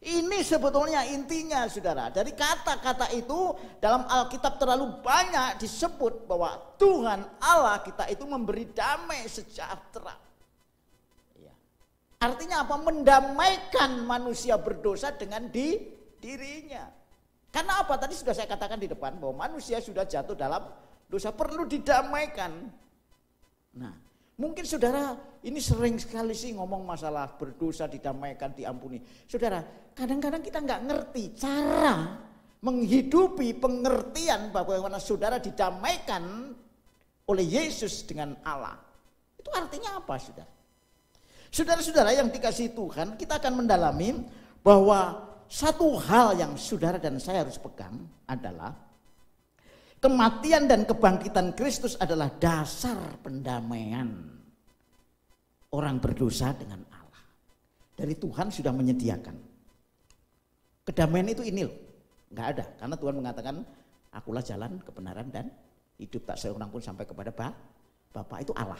Ini sebetulnya intinya saudara. Dari kata-kata itu dalam Alkitab terlalu banyak disebut bahwa Tuhan Allah kita itu memberi damai sejahtera. Ya. Artinya apa? Mendamaikan manusia berdosa dengan dirinya. Karena apa? Tadi sudah saya katakan di depan bahwa manusia sudah jatuh dalam dosa, perlu didamaikan. Nah, mungkin saudara ini sering sekali sih ngomong masalah berdosa, didamaikan, diampuni. Saudara, kadang-kadang kita nggak ngerti cara menghidupi pengertian bagaimana saudara didamaikan oleh Yesus dengan Allah. Itu artinya apa, saudara? Saudara-saudara yang dikasihi Tuhan, kita akan mendalami bahwa satu hal yang saudara dan saya harus pegang adalah kematian dan kebangkitan Kristus adalah dasar pendamaian orang berdosa dengan Allah. Dari Tuhan sudah menyediakan. Kedamaian itu ini loh. Enggak ada. Karena Tuhan mengatakan, akulah jalan, kebenaran dan hidup, tak seorang pun sampai kepada Bapa. Itu Allah.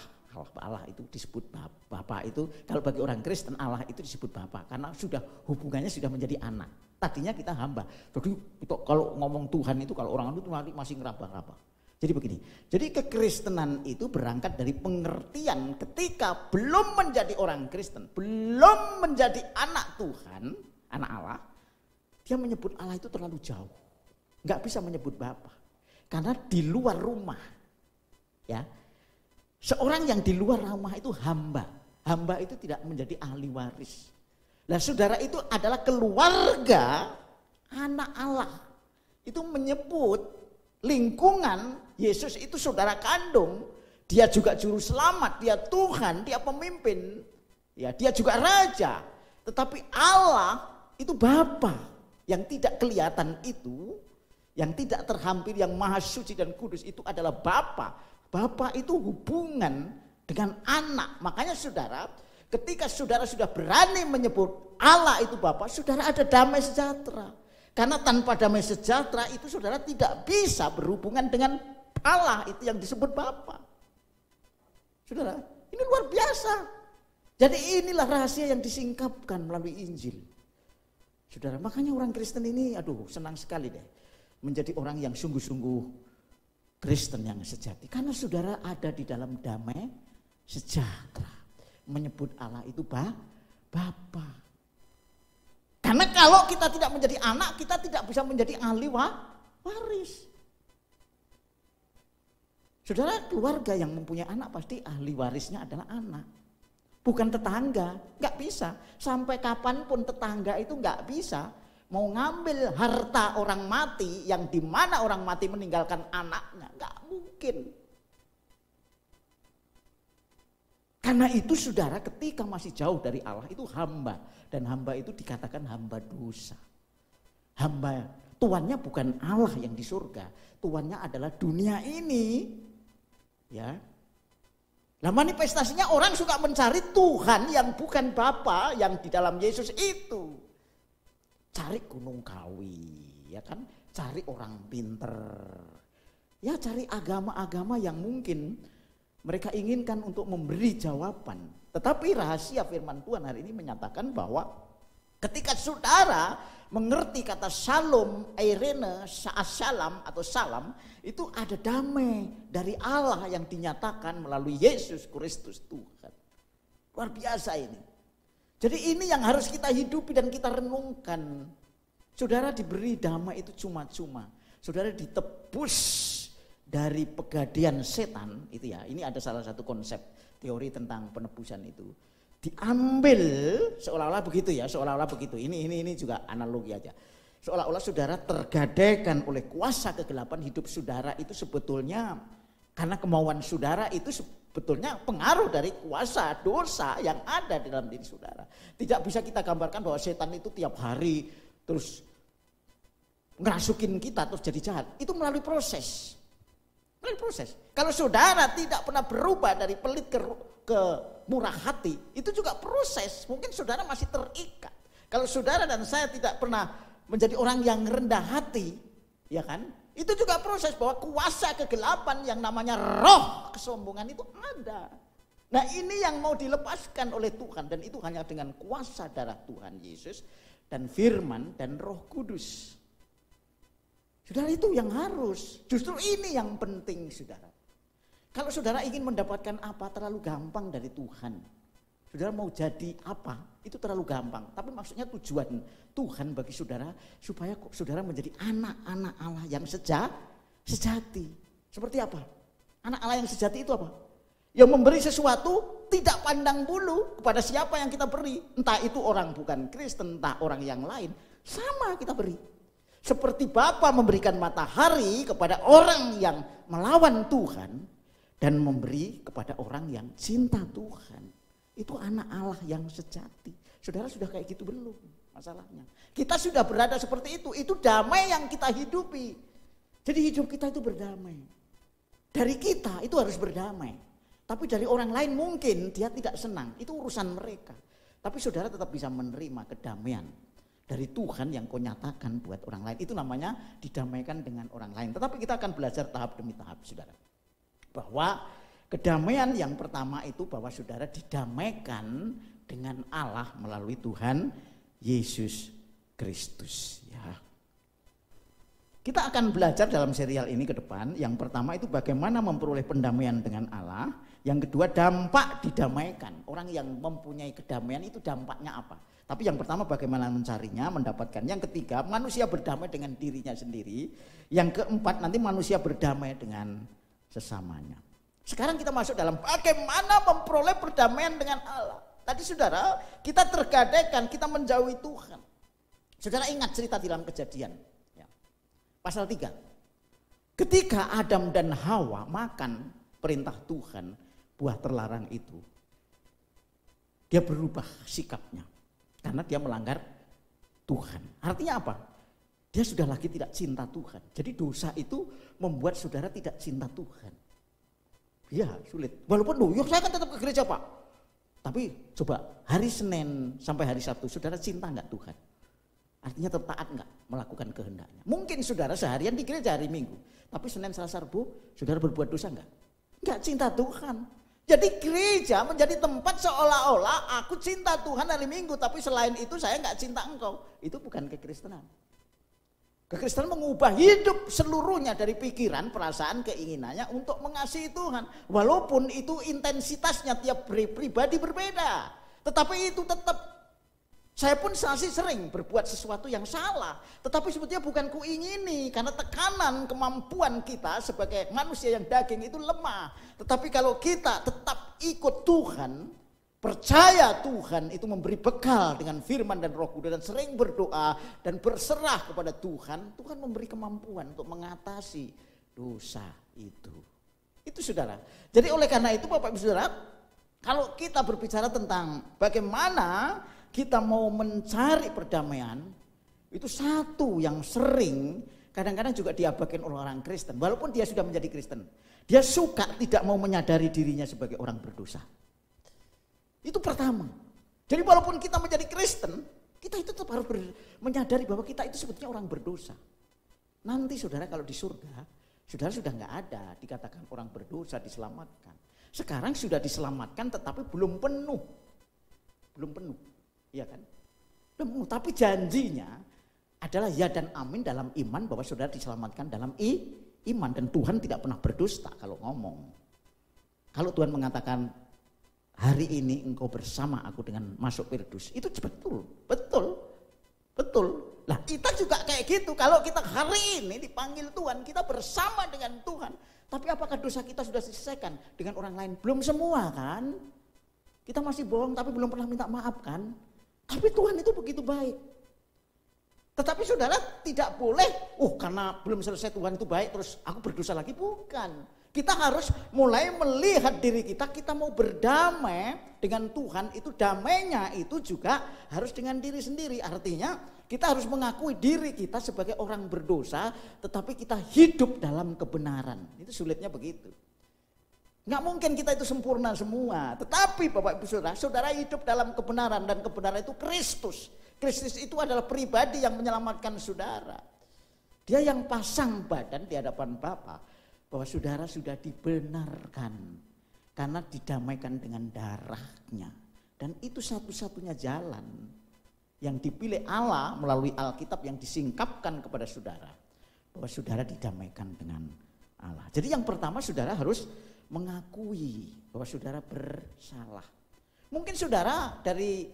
Allah itu disebut Bapa itu. Kalau bagi orang Kristen Allah itu disebut Bapa. Karena sudah hubungannya sudah menjadi anak. Tadinya kita hamba. Jadi kalau ngomong Tuhan itu, kalau orang itu masih ngeraba-raba. Jadi begini, jadi kekristenan itu berangkat dari pengertian ketika belum menjadi orang Kristen, belum menjadi anak Tuhan, anak Allah, dia menyebut Allah itu terlalu jauh. Nggak bisa menyebut Bapa. Karena di luar rumah, ya, seorang yang di luar rumah itu hamba. Hamba itu tidak menjadi ahli waris. Nah, saudara itu adalah keluarga anak Allah. Itu menyebut lingkungan Yesus itu saudara kandung, dia juga juru selamat, dia Tuhan, dia pemimpin, ya, dia juga raja. Tetapi Allah itu Bapa yang tidak kelihatan itu, yang tidak terhampir, yang maha suci dan kudus itu adalah Bapa. Bapa itu hubungan dengan anak. Makanya saudara, ketika saudara sudah berani menyebut Allah itu Bapa, saudara ada damai sejahtera. Karena tanpa damai sejahtera itu saudara tidak bisa berhubungan dengan Allah itu yang disebut Bapa. Saudara, ini luar biasa. Jadi inilah rahasia yang disingkapkan melalui Injil. Saudara, makanya orang Kristen ini senang sekali deh menjadi orang yang sungguh-sungguh Kristen yang sejati. Karena saudara ada di dalam damai sejahtera. Menyebut Allah itu Bapa. Karena kalau kita tidak menjadi anak, kita tidak bisa menjadi ahli waris. Saudara, keluarga yang mempunyai anak pasti ahli warisnya adalah anak. Bukan tetangga, gak bisa. Sampai kapanpun tetangga itu gak bisa mau ngambil harta orang mati yang dimana orang mati meninggalkan anaknya. Gak mungkin. Karena itu saudara, ketika masih jauh dari Allah itu hamba. Dan hamba itu dikatakan hamba dosa. Hamba, tuannya bukan Allah yang di surga. Tuannya adalah dunia ini. Ya. Nah, manifestasinya orang suka mencari Tuhan yang bukan Bapa yang di dalam Yesus itu. Cari gunung kawi, ya kan? Cari orang pinter. Ya, cari agama-agama yang mungkin mereka inginkan untuk memberi jawaban. Tetapi rahasia firman Tuhan hari ini menyatakan bahwa ketika saudara mengerti kata shalom, eirene, salam atau salam, itu ada damai dari Allah yang dinyatakan melalui Yesus Kristus Tuhan. Luar biasa ini. Jadi ini yang harus kita hidupi dan kita renungkan. Saudara diberi damai itu cuma-cuma. Saudara ditebus dari pegadaian setan itu ya. Ini ada salah satu konsep teori tentang penebusan itu. Diambil seolah-olah begitu ya, seolah-olah begitu. Ini juga analogi aja. Seolah-olah saudara tergadaikan oleh kuasa kegelapan hidup saudara itu sebetulnya karena kemauan saudara itu sebetulnya pengaruh dari kuasa dosa yang ada di dalam diri saudara. Tidak bisa kita gambarkan bahwa setan itu tiap hari terus ngerasukin kita terus jadi jahat. Itu melalui proses. Melalui proses. Kalau saudara tidak pernah berubah dari pelit ke murah hati, itu juga proses. Mungkin saudara masih terikat. Kalau saudara dan saya tidak pernah menjadi orang yang rendah hati, ya kan? Itu juga proses bahwa kuasa kegelapan yang namanya roh kesombongan itu ada. Nah ini yang mau dilepaskan oleh Tuhan dan itu hanya dengan kuasa darah Tuhan Yesus dan firman dan Roh Kudus. Saudara itu yang harus, justru ini yang penting saudara. Kalau saudara ingin mendapatkan apa terlalu gampang dari Tuhan. Saudara mau jadi apa itu terlalu gampang. Tapi maksudnya tujuan Tuhan bagi saudara supaya saudara menjadi anak-anak Allah yang sejati. Seperti apa? Anak Allah yang sejati itu apa? Yang memberi sesuatu tidak pandang bulu kepada siapa yang kita beri. Entah itu orang bukan Kristen, entah orang yang lain. Sama kita beri. Seperti Bapa memberikan matahari kepada orang yang melawan Tuhan. Dan memberi kepada orang yang cinta Tuhan. Itu anak Allah yang sejati. Saudara sudah kayak gitu belum masalahnya. Kita sudah berada seperti itu. Itu damai yang kita hidupi. Jadi hidup kita itu berdamai. Dari kita itu harus berdamai. Tapi dari orang lain mungkin dia tidak senang. Itu urusan mereka. Tapi saudara tetap bisa menerima kedamaian dari Tuhan yang kau nyatakan buat orang lain. Itu namanya didamaikan dengan orang lain. Tetapi kita akan belajar tahap demi tahap saudara. Bahwa kedamaian yang pertama itu bahwa saudara didamaikan dengan Allah melalui Tuhan Yesus Kristus. Ya. Kita akan belajar dalam serial ini ke depan. Yang pertama itu bagaimana memperoleh pendamaian dengan Allah. Yang kedua dampak didamaikan. Orang yang mempunyai kedamaian itu dampaknya apa? Tapi yang pertama bagaimana mencarinya, mendapatkan. Yang ketiga manusia berdamai dengan dirinya sendiri. Yang keempat nanti manusia berdamai dengan sesamanya. Sekarang kita masuk dalam bagaimana memperoleh perdamaian dengan Allah. Tadi saudara kita tergadaikan, kita menjauhi Tuhan. Saudara ingat cerita di dalam Kejadian. Ya. Pasal 3. Ketika Adam dan Hawa makan perintah Tuhan, buah terlarang itu. Dia berubah sikapnya. Karena dia melanggar Tuhan. Artinya apa? Dia sudah lagi tidak cinta Tuhan. Jadi dosa itu membuat saudara tidak cinta Tuhan. Ya sulit. Walaupun saya kan tetap ke gereja Pak. Tapi coba hari Senin sampai hari Sabtu saudara cinta enggak Tuhan? Artinya tetap taat enggak melakukan kehendaknya? Mungkin saudara seharian di gereja hari Minggu. Tapi Senin, Selasa, Rabu saudara berbuat dosa enggak? Enggak cinta Tuhan. Jadi gereja menjadi tempat seolah-olah aku cinta Tuhan hari Minggu. Tapi selain itu saya enggak cinta engkau. Itu bukan kekristenan. Kekristenan mengubah hidup seluruhnya dari pikiran, perasaan, keinginannya untuk mengasihi Tuhan. Walaupun itu intensitasnya tiap pribadi berbeda. Tetapi itu tetap, saya pun masih sering berbuat sesuatu yang salah. Tetapi sebetulnya bukan kuingini, karena tekanan kemampuan kita sebagai manusia yang daging itu lemah. Tetapi kalau kita tetap ikut Tuhan, percaya Tuhan itu memberi bekal dengan firman dan Roh Kudus dan sering berdoa dan berserah kepada Tuhan, Tuhan memberi kemampuan untuk mengatasi dosa itu. Itu saudara. Jadi oleh karena itu Bapak Ibu Saudara, kalau kita berbicara tentang bagaimana kita mau mencari perdamaian, itu satu yang sering kadang-kadang juga diabaikan oleh orang Kristen. Walaupun dia sudah menjadi Kristen, dia suka tidak mau menyadari dirinya sebagai orang berdosa. Itu pertama. Jadi walaupun kita menjadi Kristen, kita itu tetap harus menyadari bahwa kita itu sebetulnya orang berdosa. Nanti saudara kalau di surga, saudara sudah nggak ada dikatakan orang berdosa diselamatkan. Sekarang sudah diselamatkan tetapi belum penuh. Belum penuh, iya kan? Belum penuh, tapi janjinya adalah ya dan amin dalam iman bahwa saudara diselamatkan dalam iman. Dan Tuhan tidak pernah berdusta kalau ngomong. Kalau Tuhan mengatakan hari ini engkau bersama aku dengan masuk Firdus. Itu betul, betul, betul. Lah kita juga kayak gitu. Kalau kita hari ini dipanggil Tuhan, kita bersama dengan Tuhan. Tapi apakah dosa kita sudah diselesaikan dengan orang lain? Belum semua kan. Kita masih bohong tapi belum pernah minta maaf kan. Tapi Tuhan itu begitu baik. Tetapi saudara tidak boleh, karena belum selesai Tuhan itu baik terus aku berdosa lagi. Bukan. Kita harus mulai melihat diri kita mau berdamai dengan Tuhan, itu damainya itu juga harus dengan diri sendiri. Artinya kita harus mengakui diri kita sebagai orang berdosa, tetapi kita hidup dalam kebenaran. Itu sulitnya begitu. Nggak mungkin kita itu sempurna semua, tetapi Bapak Ibu Saudara, saudara hidup dalam kebenaran, dan kebenaran itu Kristus. Kristus itu adalah pribadi yang menyelamatkan saudara. Dia yang pasang badan di hadapan Bapa, bahwa saudara sudah dibenarkan karena didamaikan dengan darahnya. Dan itu satu-satunya jalan yang dipilih Allah melalui Alkitab yang disingkapkan kepada saudara, bahwa saudara didamaikan dengan Allah. Jadi yang pertama saudara harus mengakui bahwa saudara bersalah. Mungkin saudara dari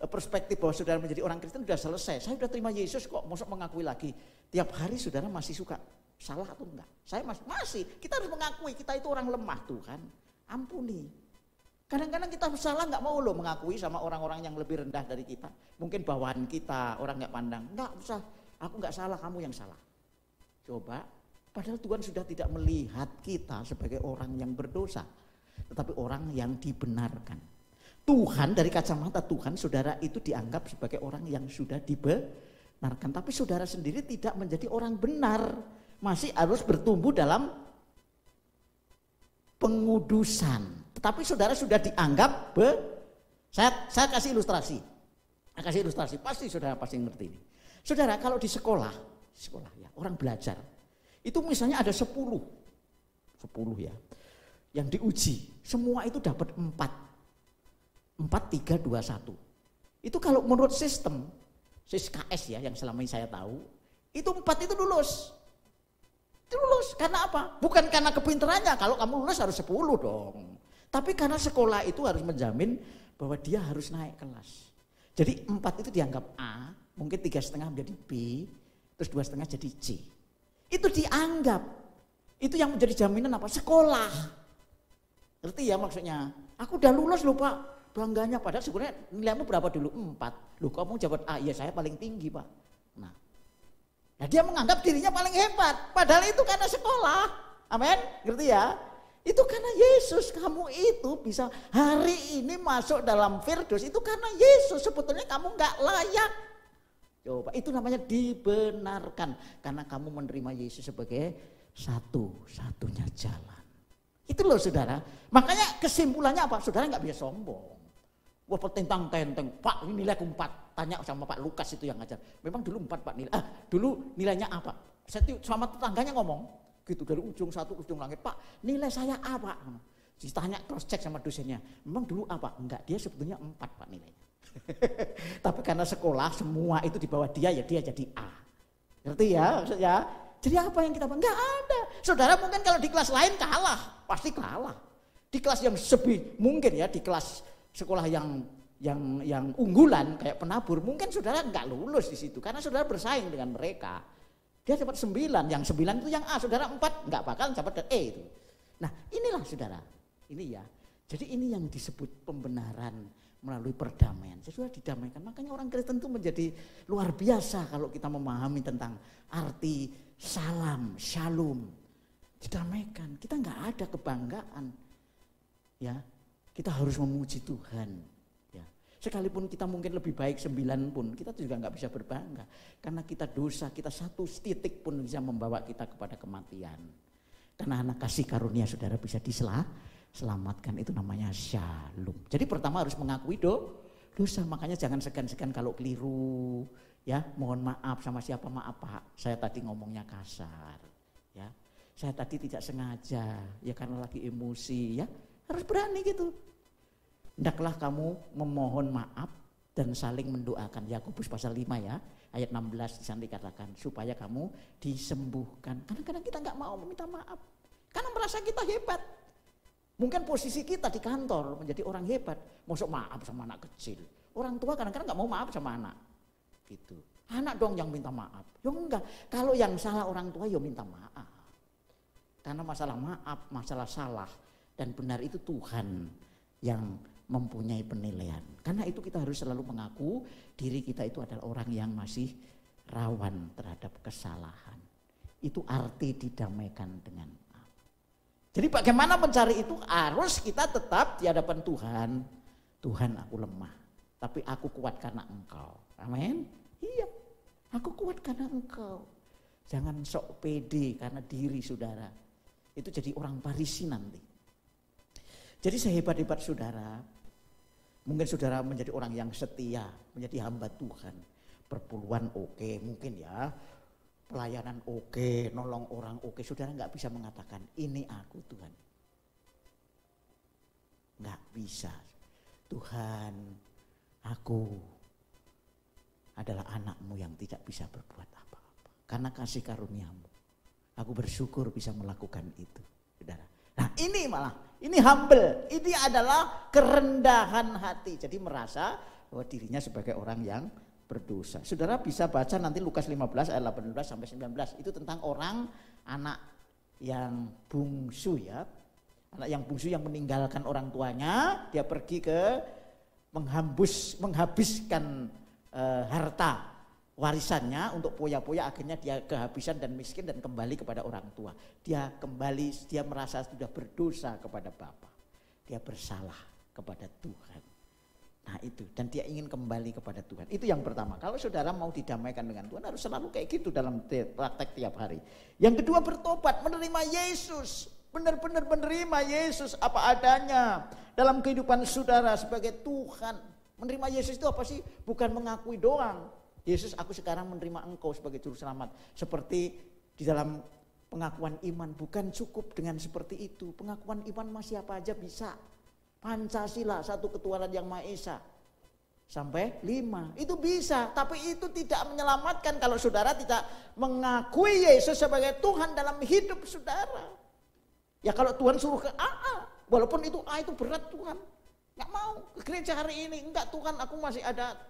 perspektif bahwa saudara menjadi orang Kristen sudah selesai. Saya sudah terima Yesus kok, masa mengakui lagi. Tiap hari saudara masih suka salah atau enggak? Saya masih. Kita harus mengakui kita itu orang lemah, Tuhan ampuni. Kadang-kadang kita salah nggak mau loh mengakui sama orang-orang yang lebih rendah dari kita. Mungkin bawahan kita, orang nggak pandang. Nggak usah, aku nggak salah, kamu yang salah. Coba, padahal Tuhan sudah tidak melihat kita sebagai orang yang berdosa, tetapi orang yang dibenarkan. Tuhan, dari kacamata Tuhan, saudara itu dianggap sebagai orang yang sudah dibenarkan. Tapi saudara sendiri tidak menjadi orang benar. Masih harus bertumbuh dalam pengudusan. Tetapi saudara sudah dianggap saya kasih ilustrasi. Saya kasih ilustrasi, pasti saudara pasti ngerti ini. Saudara kalau di sekolah ya, orang belajar. Itu misalnya ada 10 ya. Yang diuji, semua itu dapat 4, 3, 2, 1. Itu kalau menurut sistem SKS ya yang selama ini saya tahu, itu 4 itu lulus. Itu lulus, karena apa? Bukan karena kepintarannya, kalau kamu lulus harus 10 dong. Tapi karena sekolah itu harus menjamin bahwa dia harus naik kelas. Jadi 4 itu dianggap A, mungkin 3,5 menjadi B, terus 2,5 jadi C. Itu dianggap, itu yang menjadi jaminan apa? Sekolah. Ngerti ya maksudnya? Aku udah lulus loh Pak. Bangganya, padahal sebenarnya nilaimu berapa dulu? 4. Loh kamu jabat A, ya saya paling tinggi Pak. Nah dia menganggap dirinya paling hebat, padahal itu karena sekolah. Amin, ngerti ya? Itu karena Yesus, kamu itu bisa hari ini masuk dalam Firdaus itu karena Yesus. Sebetulnya kamu gak layak. Coba, itu namanya dibenarkan. Karena kamu menerima Yesus sebagai satu-satunya jalan. Itu loh saudara. Makanya kesimpulannya apa? Saudara gak bisa sombong. Wah petentang-tenteng, Pak ini nilai 4. Tanya sama Pak Lukas itu yang ngajar. Memang dulu 4 Pak nilai. Dulu nilainya apa? Saya sama tetangganya ngomong. Gitu dari ujung satu ujung langit. Pak nilai saya apa? Ditanya cross check sama dosennya. Memang dulu apa? Enggak, dia sebetulnya 4 Pak nilainya. Tapi karena sekolah semua itu di bawah dia ya dia jadi A. Ngerti ya maksudnya? Jadi apa yang kita enggak ada. Saudara mungkin kalau di kelas lain kalah. Pasti kalah. Di kelas yang mungkin ya di kelas sekolah yang unggulan kayak penabur mungkin saudara enggak lulus di situ karena saudara bersaing dengan mereka. Dia dapat 9, yang 9 itu yang A, saudara 4 enggak bakal dapat E itu. Nah, inilah saudara. Ini ya. Jadi ini yang disebut pembenaran melalui perdamaian. Sudah didamaikan. Makanya orang Kristen itu menjadi luar biasa kalau kita memahami tentang arti salam, shalom. Didamaikan. Kita enggak ada kebanggaan. Ya. Kita harus memuji Tuhan. Ya. Sekalipun kita mungkin lebih baik 9 pun, kita juga nggak bisa berbangga. Karena kita dosa, kita satu titik pun bisa membawa kita kepada kematian. Karena anak kasih karunia saudara bisa diselamatkan, itu namanya shalom. Jadi pertama harus mengakui dosa, makanya jangan segan-segan kalau keliru. Ya, mohon maaf sama siapa, maaf Pak, saya tadi ngomongnya kasar. Ya, saya tadi tidak sengaja, ya karena lagi emosi ya. Harus berani gitu. Hendaklah kamu memohon maaf dan saling mendoakan. Yakobus pasal 5 ya, ayat 16 di sana dikatakan supaya kamu disembuhkan. Kadang-kadang kita nggak mau meminta maaf karena merasa kita hebat. Mungkin posisi kita di kantor menjadi orang hebat, masuk maaf sama anak kecil. Orang tua kadang-kadang nggak mau maaf sama anak. Gitu. Anak dong yang minta maaf. Ya enggak. Kalau yang salah orang tua ya minta maaf. Karena masalah maaf, masalah salah dan benar itu Tuhan yang mempunyai penilaian. Karena itu kita harus selalu mengaku diri kita itu adalah orang yang masih rawan terhadap kesalahan. Itu arti didamaikan dengan Allah. Jadi bagaimana mencari itu? Harus kita tetap di hadapan Tuhan. Tuhan, aku lemah, tapi aku kuat karena Engkau. Amin. Iya, aku kuat karena Engkau. Jangan sok pede karena diri saudara. Itu jadi orang Farisi nanti. Jadi sehebat-hebat saudara, mungkin saudara menjadi orang yang setia, menjadi hamba Tuhan. Perpuluhan oke, mungkin ya. Pelayanan oke, nolong orang oke. Saudara nggak bisa mengatakan, ini aku Tuhan. Nggak bisa. Tuhan, aku adalah anakmu yang tidak bisa berbuat apa-apa. Karena kasih karuniamu. Aku bersyukur bisa melakukan itu. Saudara. Nah ini humble. Ini adalah kerendahan hati. Jadi merasa bahwa dirinya sebagai orang yang berdosa. Saudara bisa baca nanti Lukas 15 ayat 18 sampai 19. Itu tentang orang anak yang bungsu ya. Anak yang bungsu yang meninggalkan orang tuanya, dia pergi ke menghabiskan harta warisannya untuk poya-poya, akhirnya dia kehabisan dan miskin dan kembali kepada orang tua. Dia merasa sudah berdosa kepada Bapa. Dia bersalah kepada Tuhan. Nah itu, dan dia ingin kembali kepada Tuhan. Itu yang pertama. Kalau saudara mau didamaikan dengan Tuhan harus selalu kayak gitu dalam praktek tiap hari. Yang kedua bertobat, menerima Yesus. Benar-benar menerima Yesus apa adanya dalam kehidupan saudara sebagai Tuhan. Menerima Yesus itu apa sih? Bukan mengakui doang. Yesus, aku sekarang menerima Engkau sebagai juru selamat. Seperti di dalam pengakuan iman, bukan cukup dengan seperti itu. Pengakuan iman masih apa aja bisa. Pancasila, satu ketuhanan yang Maha Esa. Sampai 5, itu bisa. Tapi itu tidak menyelamatkan kalau saudara tidak mengakui Yesus sebagai Tuhan dalam hidup saudara. Ya kalau Tuhan suruh ke AA, walaupun itu itu berat Tuhan. Gak mau ke gereja hari ini. Enggak Tuhan, aku masih ada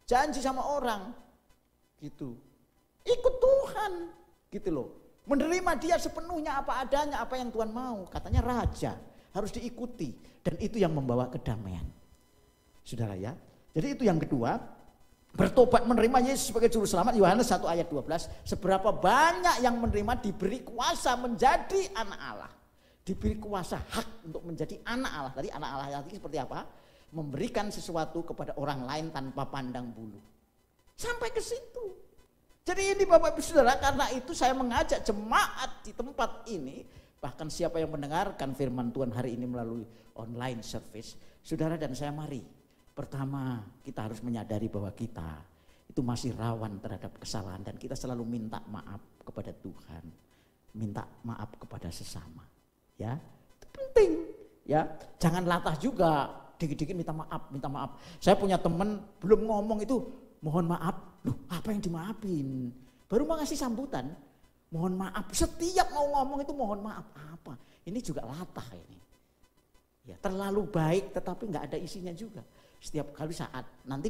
janji sama orang. Gitu. Ikut Tuhan. Gitu loh. Menerima dia sepenuhnya apa adanya, apa yang Tuhan mau. Katanya raja. Harus diikuti. Dan itu yang membawa kedamaian. Saudara ya. Jadi itu yang kedua. Bertobat menerima Yesus sebagai juru selamat. Yohanes 1 ayat 12. Seberapa banyak yang menerima diberi kuasa menjadi anak Allah. Diberi kuasa hak untuk menjadi anak Allah. Tadi anak Allah yang seperti apa? Memberikan sesuatu kepada orang lain tanpa pandang bulu. Sampai ke situ. Jadi ini Bapak Ibu Saudara, karena itu saya mengajak jemaat di tempat ini. Bahkan siapa yang mendengarkan firman Tuhan hari ini melalui online service, saudara dan saya mari. Pertama, kita harus menyadari bahwa kita itu masih rawan terhadap kesalahan dan kita selalu minta maaf kepada Tuhan. Minta maaf kepada sesama. Ya, itu penting. Ya, jangan latah juga, dikit-dikit minta maaf. Saya punya teman belum ngomong itu, mohon maaf. Loh, apa yang dimaafin? Baru mau ngasih sambutan. Mohon maaf, setiap mau ngomong itu mohon maaf. Apa? Ini juga latah ini. Ya, terlalu baik tetapi nggak ada isinya juga. Setiap kali saat nanti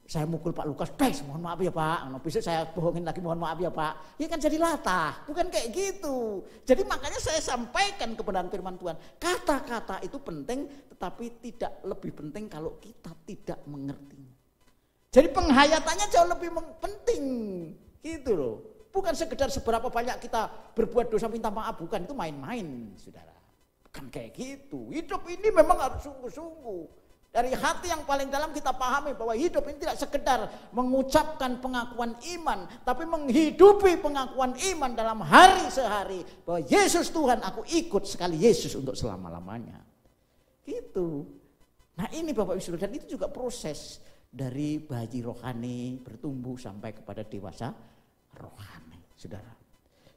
saya mukul Pak Lukas, mohon maaf ya Pak. Besok saya bohongin lagi, mohon maaf ya Pak. Ya kan jadi latah, bukan kayak gitu. Jadi makanya saya sampaikan kebenaran firman Tuhan. Kata-kata itu penting, tetapi tidak lebih penting kalau kita tidak mengerti. Jadi penghayatannya jauh lebih penting, gitu loh. Bukan sekedar seberapa banyak kita berbuat dosa minta maaf, bukan itu main-main, saudara. Bukan kayak gitu. Hidup ini memang harus sungguh-sungguh. Dari hati yang paling dalam kita pahami bahwa hidup ini tidak sekedar mengucapkan pengakuan iman, tapi menghidupi pengakuan iman dalam hari sehari. Bahwa Yesus Tuhan, aku ikut sekali Yesus untuk selama-lamanya. Gitu. Nah ini Bapak Ibu Saudara, dan itu juga proses dari bayi rohani bertumbuh sampai kepada dewasa rohani, saudara.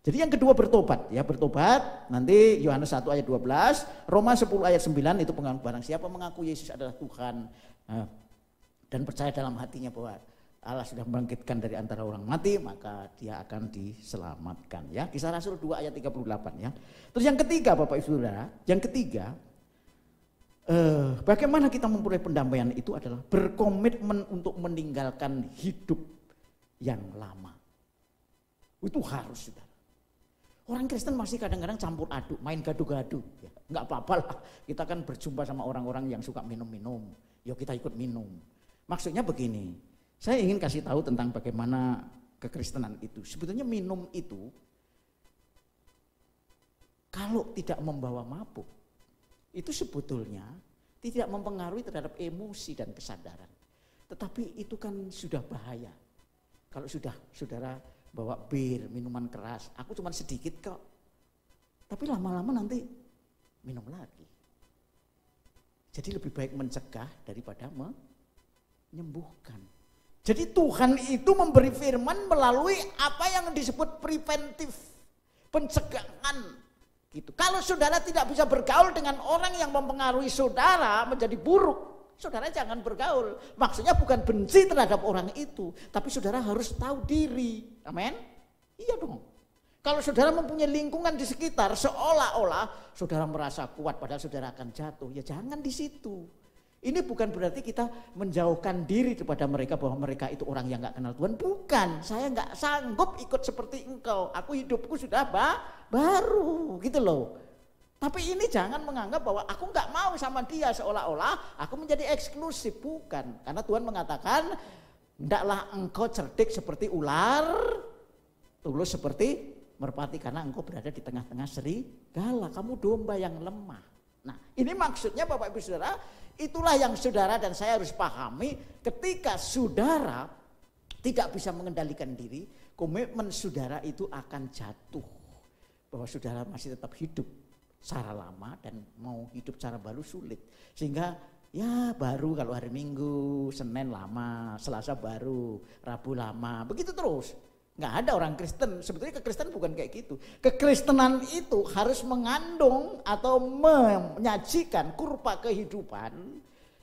Jadi yang kedua bertobat, ya bertobat. Nanti Yohanes 1 ayat 12, Roma 10 ayat 9 itu pengakuan barang siapa mengaku Yesus adalah Tuhan dan percaya dalam hatinya bahwa Allah sudah membangkitkan dari antara orang mati, maka dia akan diselamatkan. Ya, Kisah Rasul 2 ayat 38 ya. Terus yang ketiga Bapak Ibu Saudara, yang ketiga bagaimana kita memperoleh pendamaian itu adalah berkomitmen untuk meninggalkan hidup yang lama. Itu harus, saudara. Orang Kristen masih kadang-kadang campur aduk, main gadu-gadu. Ya, enggak apa-apa lah, kita kan berjumpa sama orang-orang yang suka minum-minum. Yuk kita ikut minum. Maksudnya begini, saya ingin kasih tahu tentang bagaimana kekristenan itu. Sebetulnya minum itu kalau tidak membawa mabuk, itu sebetulnya tidak mempengaruhi terhadap emosi dan kesadaran. Tetapi itu kan sudah bahaya. Kalau sudah saudara bawa bir, minuman keras, aku cuma sedikit kok. Tapi lama-lama nanti minum lagi. Jadi lebih baik mencegah daripada menyembuhkan. Jadi Tuhan itu memberi firman melalui apa yang disebut preventif, pencegahan. Gitu. Kalau saudara tidak bisa bergaul dengan orang yang mempengaruhi saudara menjadi buruk, saudara jangan bergaul. Maksudnya bukan benci terhadap orang itu, tapi saudara harus tahu diri. Amin? Iya dong. Kalau saudara mempunyai lingkungan di sekitar seolah-olah saudara merasa kuat padahal saudara akan jatuh, ya jangan di situ. Ini bukan berarti kita menjauhkan diri kepada mereka bahwa mereka itu orang yang gak kenal Tuhan. Bukan, saya gak sanggup ikut seperti engkau. Aku hidupku sudah baru gitu loh. Tapi ini jangan menganggap bahwa aku gak mau sama dia seolah-olah aku menjadi eksklusif. Bukan, karena Tuhan mengatakan hendaklah engkau cerdik seperti ular, tulus seperti merpati karena engkau berada di tengah-tengah serigala. Kamu domba yang lemah. Nah ini maksudnya Bapak Ibu Saudara, itulah yang saudara dan saya harus pahami ketika saudara tidak bisa mengendalikan diri, komitmen saudara itu akan jatuh. Bahwa saudara masih tetap hidup secara lama dan mau hidup secara baru sulit. Sehingga ya baru kalau hari Minggu, Senin lama, Selasa baru, Rabu lama, begitu terus. Nggak ada orang Kristen, sebetulnya kekristenan bukan kayak gitu. Kekristenan itu harus mengandung atau menyajikan kurva kehidupan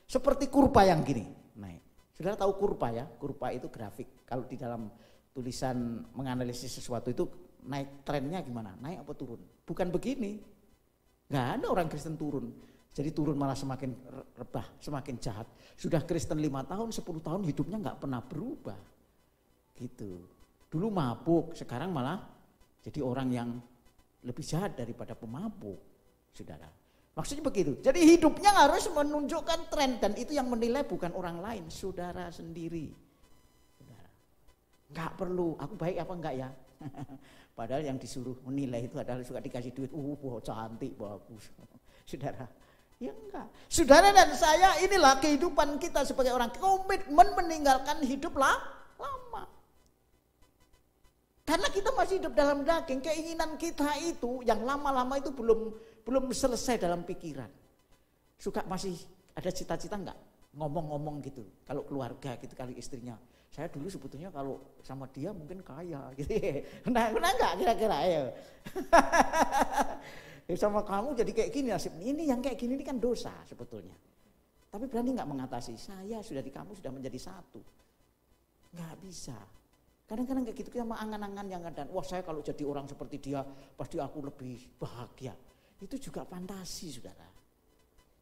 seperti kurva yang gini. Naik. Saudara tahu kurva ya? Kurva itu grafik. Kalau di dalam tulisan menganalisis sesuatu itu naik trennya gimana? Naik apa turun? Bukan begini. Nggak ada orang Kristen turun. Jadi turun malah semakin rebah, semakin jahat. Sudah Kristen 5 tahun, 10 tahun hidupnya nggak pernah berubah. Gitu. Dulu mabuk, sekarang malah jadi orang yang lebih jahat daripada pemabuk, saudara. Maksudnya begitu. Jadi hidupnya harus menunjukkan tren dan itu yang menilai bukan orang lain, saudara sendiri. Saudara. Enggak perlu, aku baik apa enggak ya? Padahal yang disuruh menilai itu adalah suka dikasih duit, cantik, bagus. Saudara, ya enggak. Saudara dan saya inilah kehidupan kita sebagai orang, komitmen meninggalkan hidup lama. Karena kita masih hidup dalam daging, keinginan kita itu yang lama-lama itu belum selesai dalam pikiran. Suka masih ada cita-cita enggak? Ngomong-ngomong gitu, kalau keluarga gitu, kali istrinya. Saya dulu sebetulnya kalau sama dia mungkin kaya gitu. Nah enggak kira-kira ya. Sama kamu jadi kayak gini nasib. Ini yang kayak gini ini kan dosa sebetulnya. Tapi berani enggak mengatasi? Saya sudah di kamu sudah menjadi satu. Enggak bisa. Kadang-kadang kayak gitu kita angan-angan yang kadang, wah saya kalau jadi orang seperti dia pasti aku lebih bahagia. Itu juga fantasi saudara.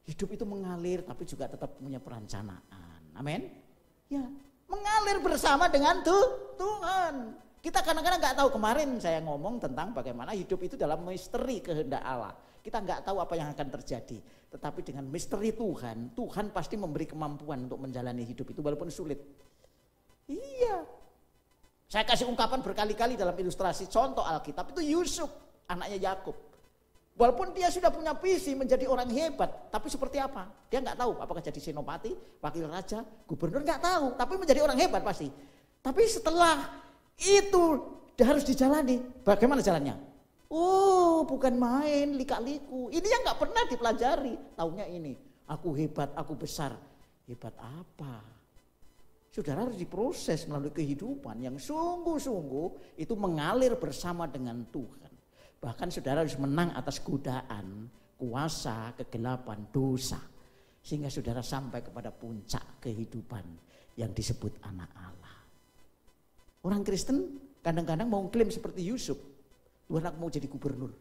Hidup itu mengalir tapi juga tetap punya perencanaan. Amin. Ya, mengalir bersama dengan Tuhan. Kita kadang-kadang gak tahu, kemarin saya ngomong tentang bagaimana hidup itu dalam misteri kehendak Allah. Kita gak tahu apa yang akan terjadi. Tetapi dengan misteri Tuhan, Tuhan pasti memberi kemampuan untuk menjalani hidup itu walaupun sulit. Iya. Saya kasih ungkapan berkali-kali dalam ilustrasi contoh Alkitab itu Yusuf, anaknya Yakub. Walaupun dia sudah punya visi menjadi orang hebat, tapi seperti apa? Dia nggak tahu apakah jadi senopati, wakil raja, gubernur, nggak tahu. Tapi menjadi orang hebat pasti. Tapi setelah itu harus dijalani. Bagaimana jalannya? Oh, bukan main lika-liku. Ini yang nggak pernah dipelajari. Taunya ini, aku hebat, aku besar. Hebat apa? Saudara harus diproses melalui kehidupan yang sungguh-sungguh itu mengalir bersama dengan Tuhan. Bahkan saudara harus menang atas godaan, kuasa, kegelapan, dosa. Sehingga saudara sampai kepada puncak kehidupan yang disebut anak Allah. Orang Kristen kadang-kadang mau klaim seperti Yusuf. Tuhan aku mau jadi gubernur.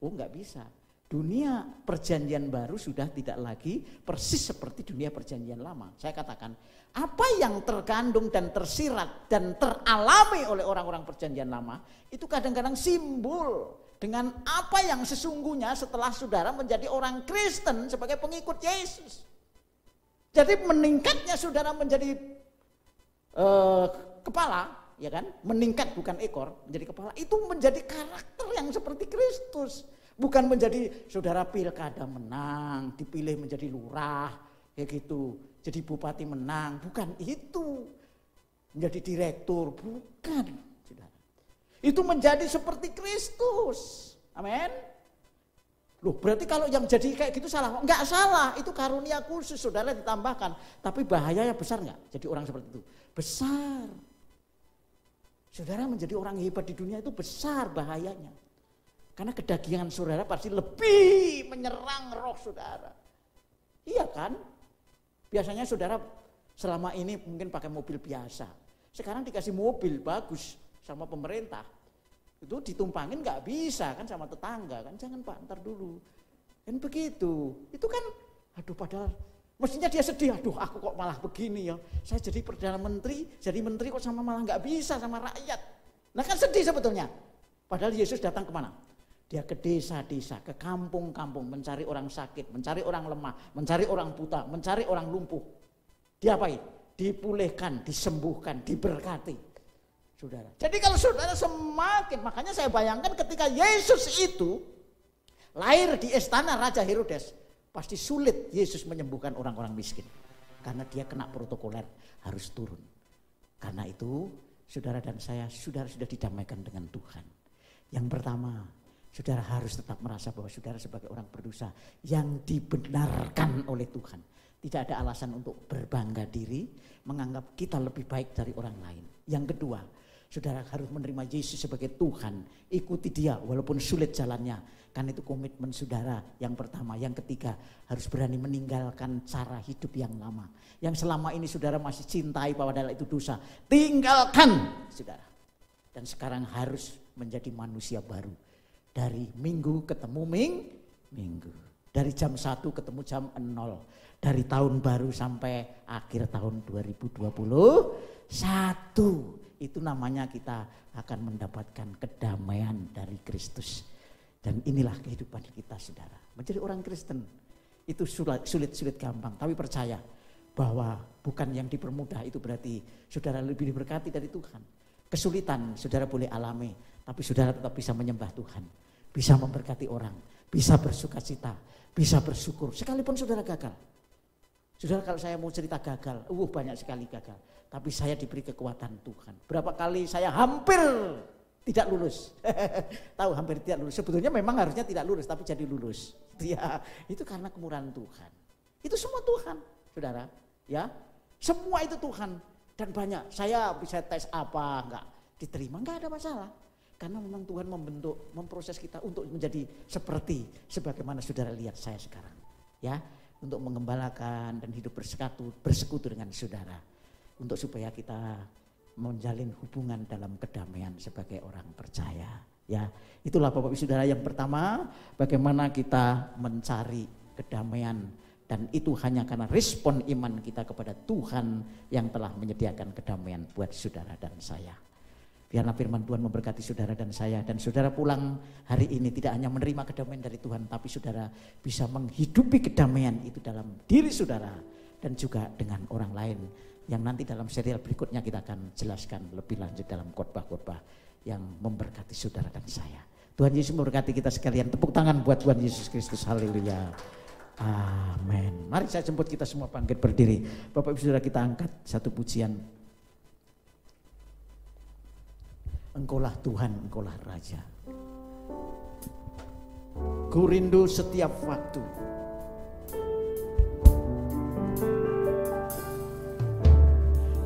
Oh enggak bisa. Dunia perjanjian baru sudah tidak lagi persis seperti dunia perjanjian lama. Saya katakan, apa yang terkandung dan tersirat dan teralami oleh orang-orang perjanjian lama, itu kadang-kadang simbol dengan apa yang sesungguhnya setelah saudara menjadi orang Kristen sebagai pengikut Yesus. Jadi meningkatnya saudara menjadi kepala, ya kan? Meningkat bukan ekor, menjadi kepala, itu menjadi karakter yang seperti Kristus. Bukan menjadi saudara pilkada menang, dipilih menjadi lurah, kayak gitu. Jadi bupati menang, bukan itu. Menjadi direktur, bukan. Saudara. Itu menjadi seperti Kristus. Amin. Loh, berarti kalau yang jadi kayak gitu salah? Enggak salah, itu karunia khusus, saudara ditambahkan. Tapi bahayanya besar enggak? Jadi orang seperti itu? Besar. Saudara menjadi orang hebat di dunia itu besar bahayanya. Karena kedagingan saudara pasti lebih menyerang roh saudara. Iya kan? Biasanya saudara selama ini mungkin pakai mobil biasa. Sekarang dikasih mobil bagus sama pemerintah. Itu ditumpangin gak bisa kan sama tetangga kan. Jangan Pak, ntar dulu. Kan begitu. Itu kan aduh padahal mestinya dia sedih. Aduh aku kok malah begini ya. Saya jadi Perdana Menteri, jadi menteri kok sama malah gak bisa sama rakyat. Nah kan sedih sebetulnya. Padahal Yesus datang kemana? Dia ke desa-desa, ke kampung-kampung, mencari orang sakit, mencari orang lemah, mencari orang buta, mencari orang lumpuh. Diapain? Dipulihkan, disembuhkan, diberkati. Saudara. Jadi kalau saudara semakin, makanya saya bayangkan ketika Yesus itu lahir di istana Raja Herodes, pasti sulit Yesus menyembuhkan orang-orang miskin. Karena dia kena protokoler, harus turun. Karena itu, saudara dan saya, saudara sudah didamaikan dengan Tuhan. Yang pertama, saudara harus tetap merasa bahwa saudara sebagai orang berdosa yang dibenarkan oleh Tuhan. Tidak ada alasan untuk berbangga diri, menganggap kita lebih baik dari orang lain. Yang kedua, saudara harus menerima Yesus sebagai Tuhan. Ikuti dia walaupun sulit jalannya. Karena itu komitmen saudara yang pertama. Yang ketiga, harus berani meninggalkan cara hidup yang lama. Yang selama ini saudara masih cintai bahwa adalah itu dosa. Tinggalkan saudara. Dan sekarang harus menjadi manusia baru. Dari minggu ketemu minggu. Dari jam 1 ketemu jam 0. Dari tahun baru sampai akhir tahun 2021. Itu namanya kita akan mendapatkan kedamaian dari Kristus. Dan inilah kehidupan kita saudara. Menjadi orang Kristen itu sulit gampang. Tapi percaya bahwa bukan yang dipermudah itu berarti saudara lebih diberkati dari Tuhan. Kesulitan saudara boleh alami. Tapi saudara tetap bisa menyembah Tuhan. Bisa memberkati orang, bisa bersukacita, bisa bersyukur. Sekalipun saudara gagal. Saudara kalau saya mau cerita gagal, banyak sekali gagal. Tapi saya diberi kekuatan Tuhan. Berapa kali saya hampir tidak lulus. Tahu hampir tidak lulus. Sebetulnya memang harusnya tidak lulus, tapi jadi lulus. Ya, itu karena kemurahan Tuhan. Itu semua Tuhan, saudara. Ya, semua itu Tuhan. Dan banyak, saya bisa tes apa, enggak diterima, enggak ada masalah. Karena memang Tuhan memproses kita untuk menjadi seperti sebagaimana saudara lihat saya sekarang. Ya, untuk mengembalakan dan hidup bersekutu dengan saudara. Untuk supaya kita menjalin hubungan dalam kedamaian sebagai orang percaya. Ya, itulah Bapak Ibu Saudara yang pertama, bagaimana kita mencari kedamaian. Dan itu hanya karena respon iman kita kepada Tuhan yang telah menyediakan kedamaian buat saudara dan saya. Biarlah firman Tuhan memberkati saudara dan saya. Dan saudara pulang hari ini tidak hanya menerima kedamaian dari Tuhan. Tapi saudara bisa menghidupi kedamaian itu dalam diri saudara. Dan juga dengan orang lain. Yang nanti dalam serial berikutnya kita akan jelaskan lebih lanjut dalam khotbah-khotbah yang memberkati saudara dan saya. Tuhan Yesus memberkati kita sekalian. Tepuk tangan buat Tuhan Yesus Kristus. Haleluya. Amin. Mari saya jemput kita semua bangkit berdiri. Bapak Ibu Saudara kita angkat satu pujian. Engkaulah Tuhan, Engkaulah Raja. Ku rindu setiap waktu.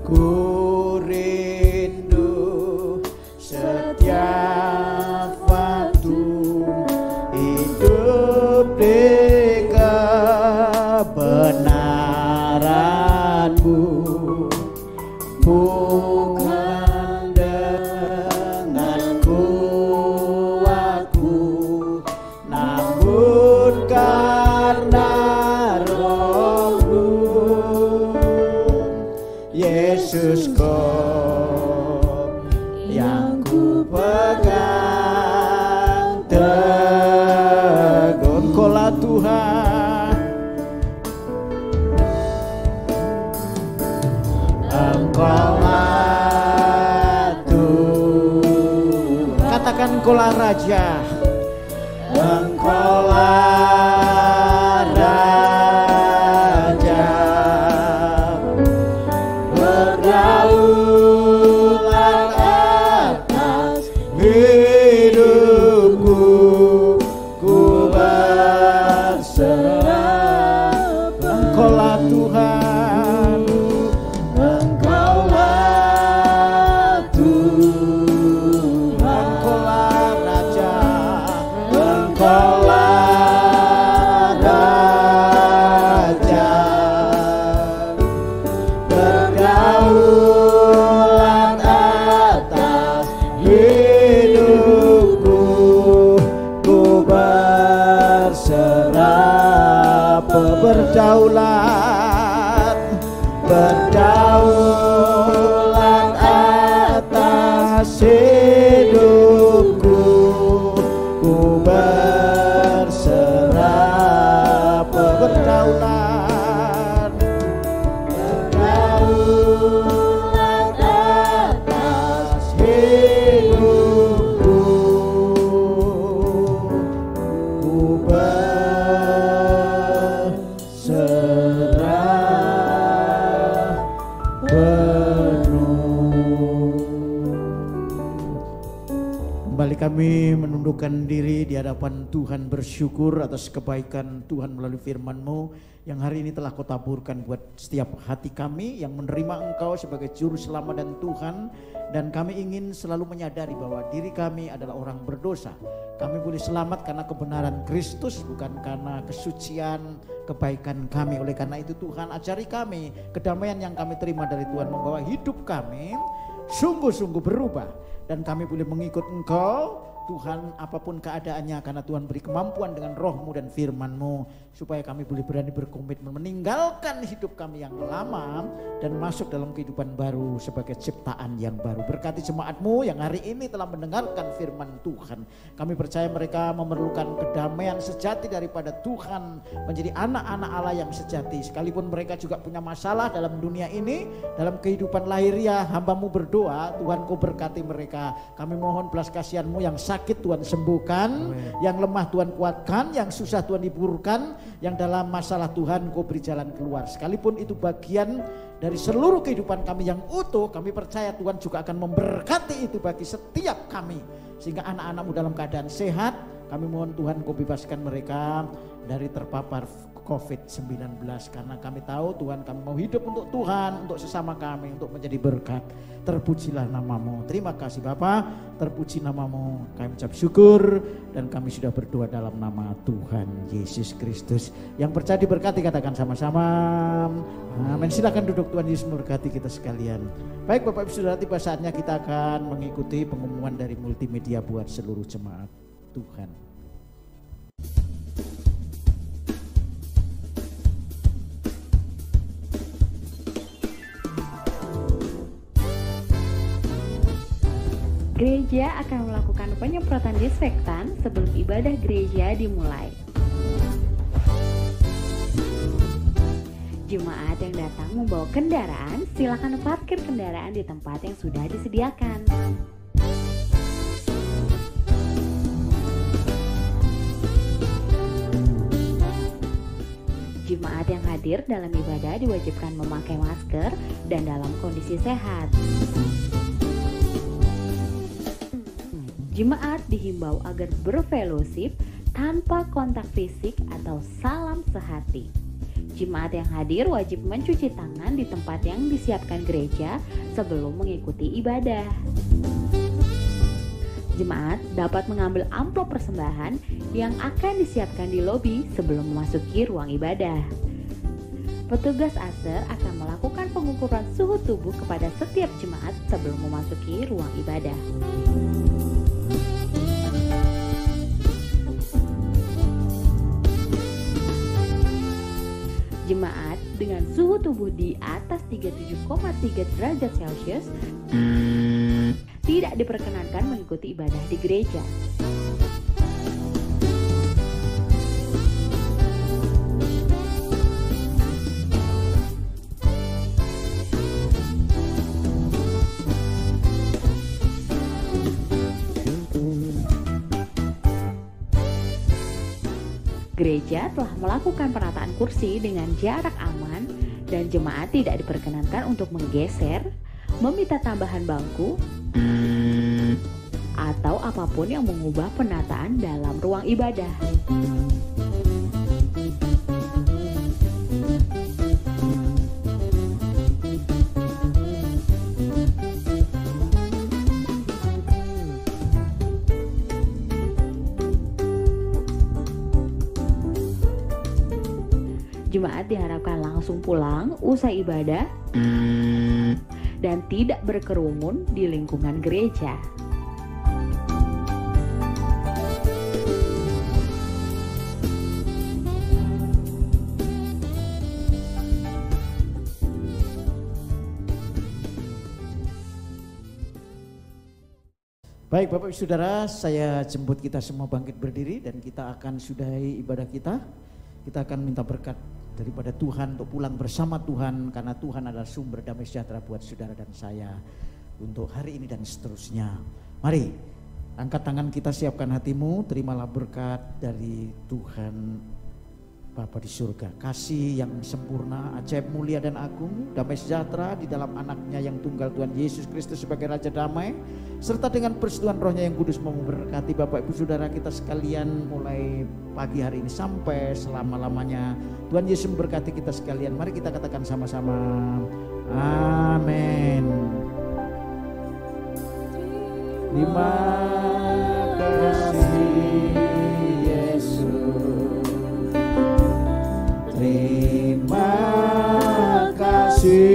Ku rindu setiap waktu hidup di kebenaran-Mu. Bukan dengan kuatku, namun karena Roh-Mu. Yesus kau yang ku pegang teguh. Engkaulah Tuhan, Engkaulah Tuhan. Katakan Engkaulah Raja, Engkau Engkaulah Raja, berdaulat atas hidupku, ku berserah. Engkaulah Tuhan, Engkaulah Tuhan, Engkaulah Raja, Engkaulah Raja, berdaulat atas hidupku, ku berserah. Berdaulat, berdaulat atas hidupku, ku berserah. Berdaulat, berdaulat atas hidupku, ku berserah penuh. Kembali kami menundukkan diri di hadapan Tuhan, bersyukur atas kebaikan Tuhan melalui firman-Mu yang hari ini telah Kau taburkan buat setiap hati kami yang menerima Engkau sebagai Juru Selamat dan Tuhan. Dan kami ingin selalu menyadari bahwa diri kami adalah orang berdosa. Kami boleh selamat karena kebenaran Kristus, bukan karena kesucian, kebaikan kami. Oleh karena itu Tuhan, ajari kami kedamaian yang kami terima dari Tuhan, membawa hidup kami sungguh-sungguh berubah. Dan kami boleh mengikut Engkau Tuhan apapun keadaannya, karena Tuhan beri kemampuan dengan roh-Mu dan firman-Mu, supaya kami boleh berani berkomitmen meninggalkan hidup kami yang lama dan masuk dalam kehidupan baru sebagai ciptaan yang baru. Berkati jemaat-Mu yang hari ini telah mendengarkan firman Tuhan. Kami percaya mereka memerlukan kedamaian sejati daripada Tuhan, menjadi anak-anak Allah yang sejati. Sekalipun mereka juga punya masalah dalam dunia ini, dalam kehidupan lahiriah, hamba-Mu berdoa, Tuhan Kau berkati mereka. Kami mohon belas kasihan-Mu, yang sakit Tuhan sembuhkan, yang lemah Tuhan kuatkan, yang susah Tuhan hiburkan, yang dalam masalah Tuhan Kau beri jalan keluar. Sekalipun itu bagian dari seluruh kehidupan kami yang utuh, kami percaya Tuhan juga akan memberkati itu bagi setiap kami, sehingga anak-anak-Mu dalam keadaan sehat. Kami mohon Tuhan Kau bebaskan mereka dari terpapar COVID-19, karena kami tahu Tuhan kami mau hidup untuk Tuhan, untuk sesama kami, untuk menjadi berkat. Terpujilah nama-Mu. Terima kasih Bapa, terpuji nama-Mu. Kami ucap syukur dan kami sudah berdoa dalam nama Tuhan Yesus Kristus. Yang percaya diberkati katakan sama-sama amin. Silakan duduk, Tuhan Yesus memberkati kita sekalian. Baik Bapak Ibu Saudara, tiba saatnya kita akan mengikuti pengumuman dari multimedia buat seluruh jemaat Tuhan. Gereja akan melakukan penyemprotan disinfektan sebelum ibadah gereja dimulai. Jemaat yang datang membawa kendaraan, silakan parkir kendaraan di tempat yang sudah disediakan. Jemaat yang hadir dalam ibadah diwajibkan memakai masker dan dalam kondisi sehat. Jemaat dihimbau agar berfellowship tanpa kontak fisik atau salam sehati. Jemaat yang hadir wajib mencuci tangan di tempat yang disiapkan gereja sebelum mengikuti ibadah. Jemaat dapat mengambil amplop persembahan yang akan disiapkan di lobi sebelum memasuki ruang ibadah. Petugas ASER akan melakukan pengukuran suhu tubuh kepada setiap jemaat sebelum memasuki ruang ibadah. Jemaat dengan suhu tubuh di atas 37,3 derajat Celcius tidak diperkenankan mengikuti ibadah di gereja. Gereja telah melakukan penataan kursi dengan jarak aman dan jemaat tidak diperkenankan untuk menggeser, meminta tambahan bangku, atau apapun yang mengubah penataan dalam ruang ibadah. Jemaat diharapkan langsung pulang usai ibadah dan tidak berkerumun di lingkungan gereja. Baik Bapak Ibu Saudara, saya jemput kita semua bangkit berdiri dan kita akan sudahi ibadah kita. Kita akan minta berkat daripada Tuhan untuk pulang bersama Tuhan, karena Tuhan adalah sumber damai sejahtera buat saudara dan saya untuk hari ini dan seterusnya. Mari angkat tangan kita, siapkan hatimu, terimalah berkat dari Tuhan Bapa di surga. Kasih yang sempurna, ajaib, mulia dan agung, damai sejahtera di dalam anaknya yang tunggal Tuhan Yesus Kristus sebagai Raja Damai, serta dengan persetujuan Rohnya yang kudus memberkati Bapak Ibu Saudara kita sekalian mulai pagi hari ini sampai selama-lamanya. Tuhan Yesus memberkati kita sekalian. Mari kita katakan sama-sama, amin. Terima kasih Yesus, terima kasih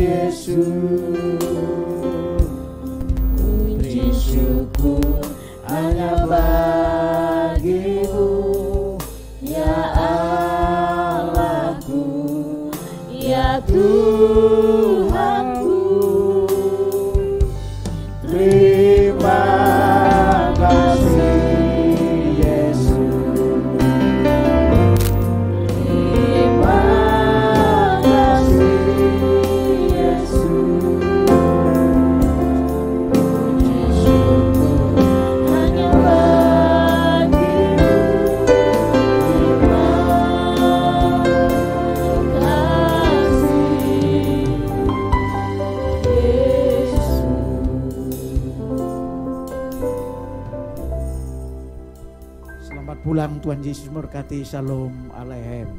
Yesus, puji syukur hanya bagimu ya Allahku, ya Tuhanku. Terima kasih Yesus, terima kasih Yesus, puji syukur hanya bagimu, terima kasih Yesus. Selamat pulang, Tuhan Yesus memberkati. Shalom Aleichem.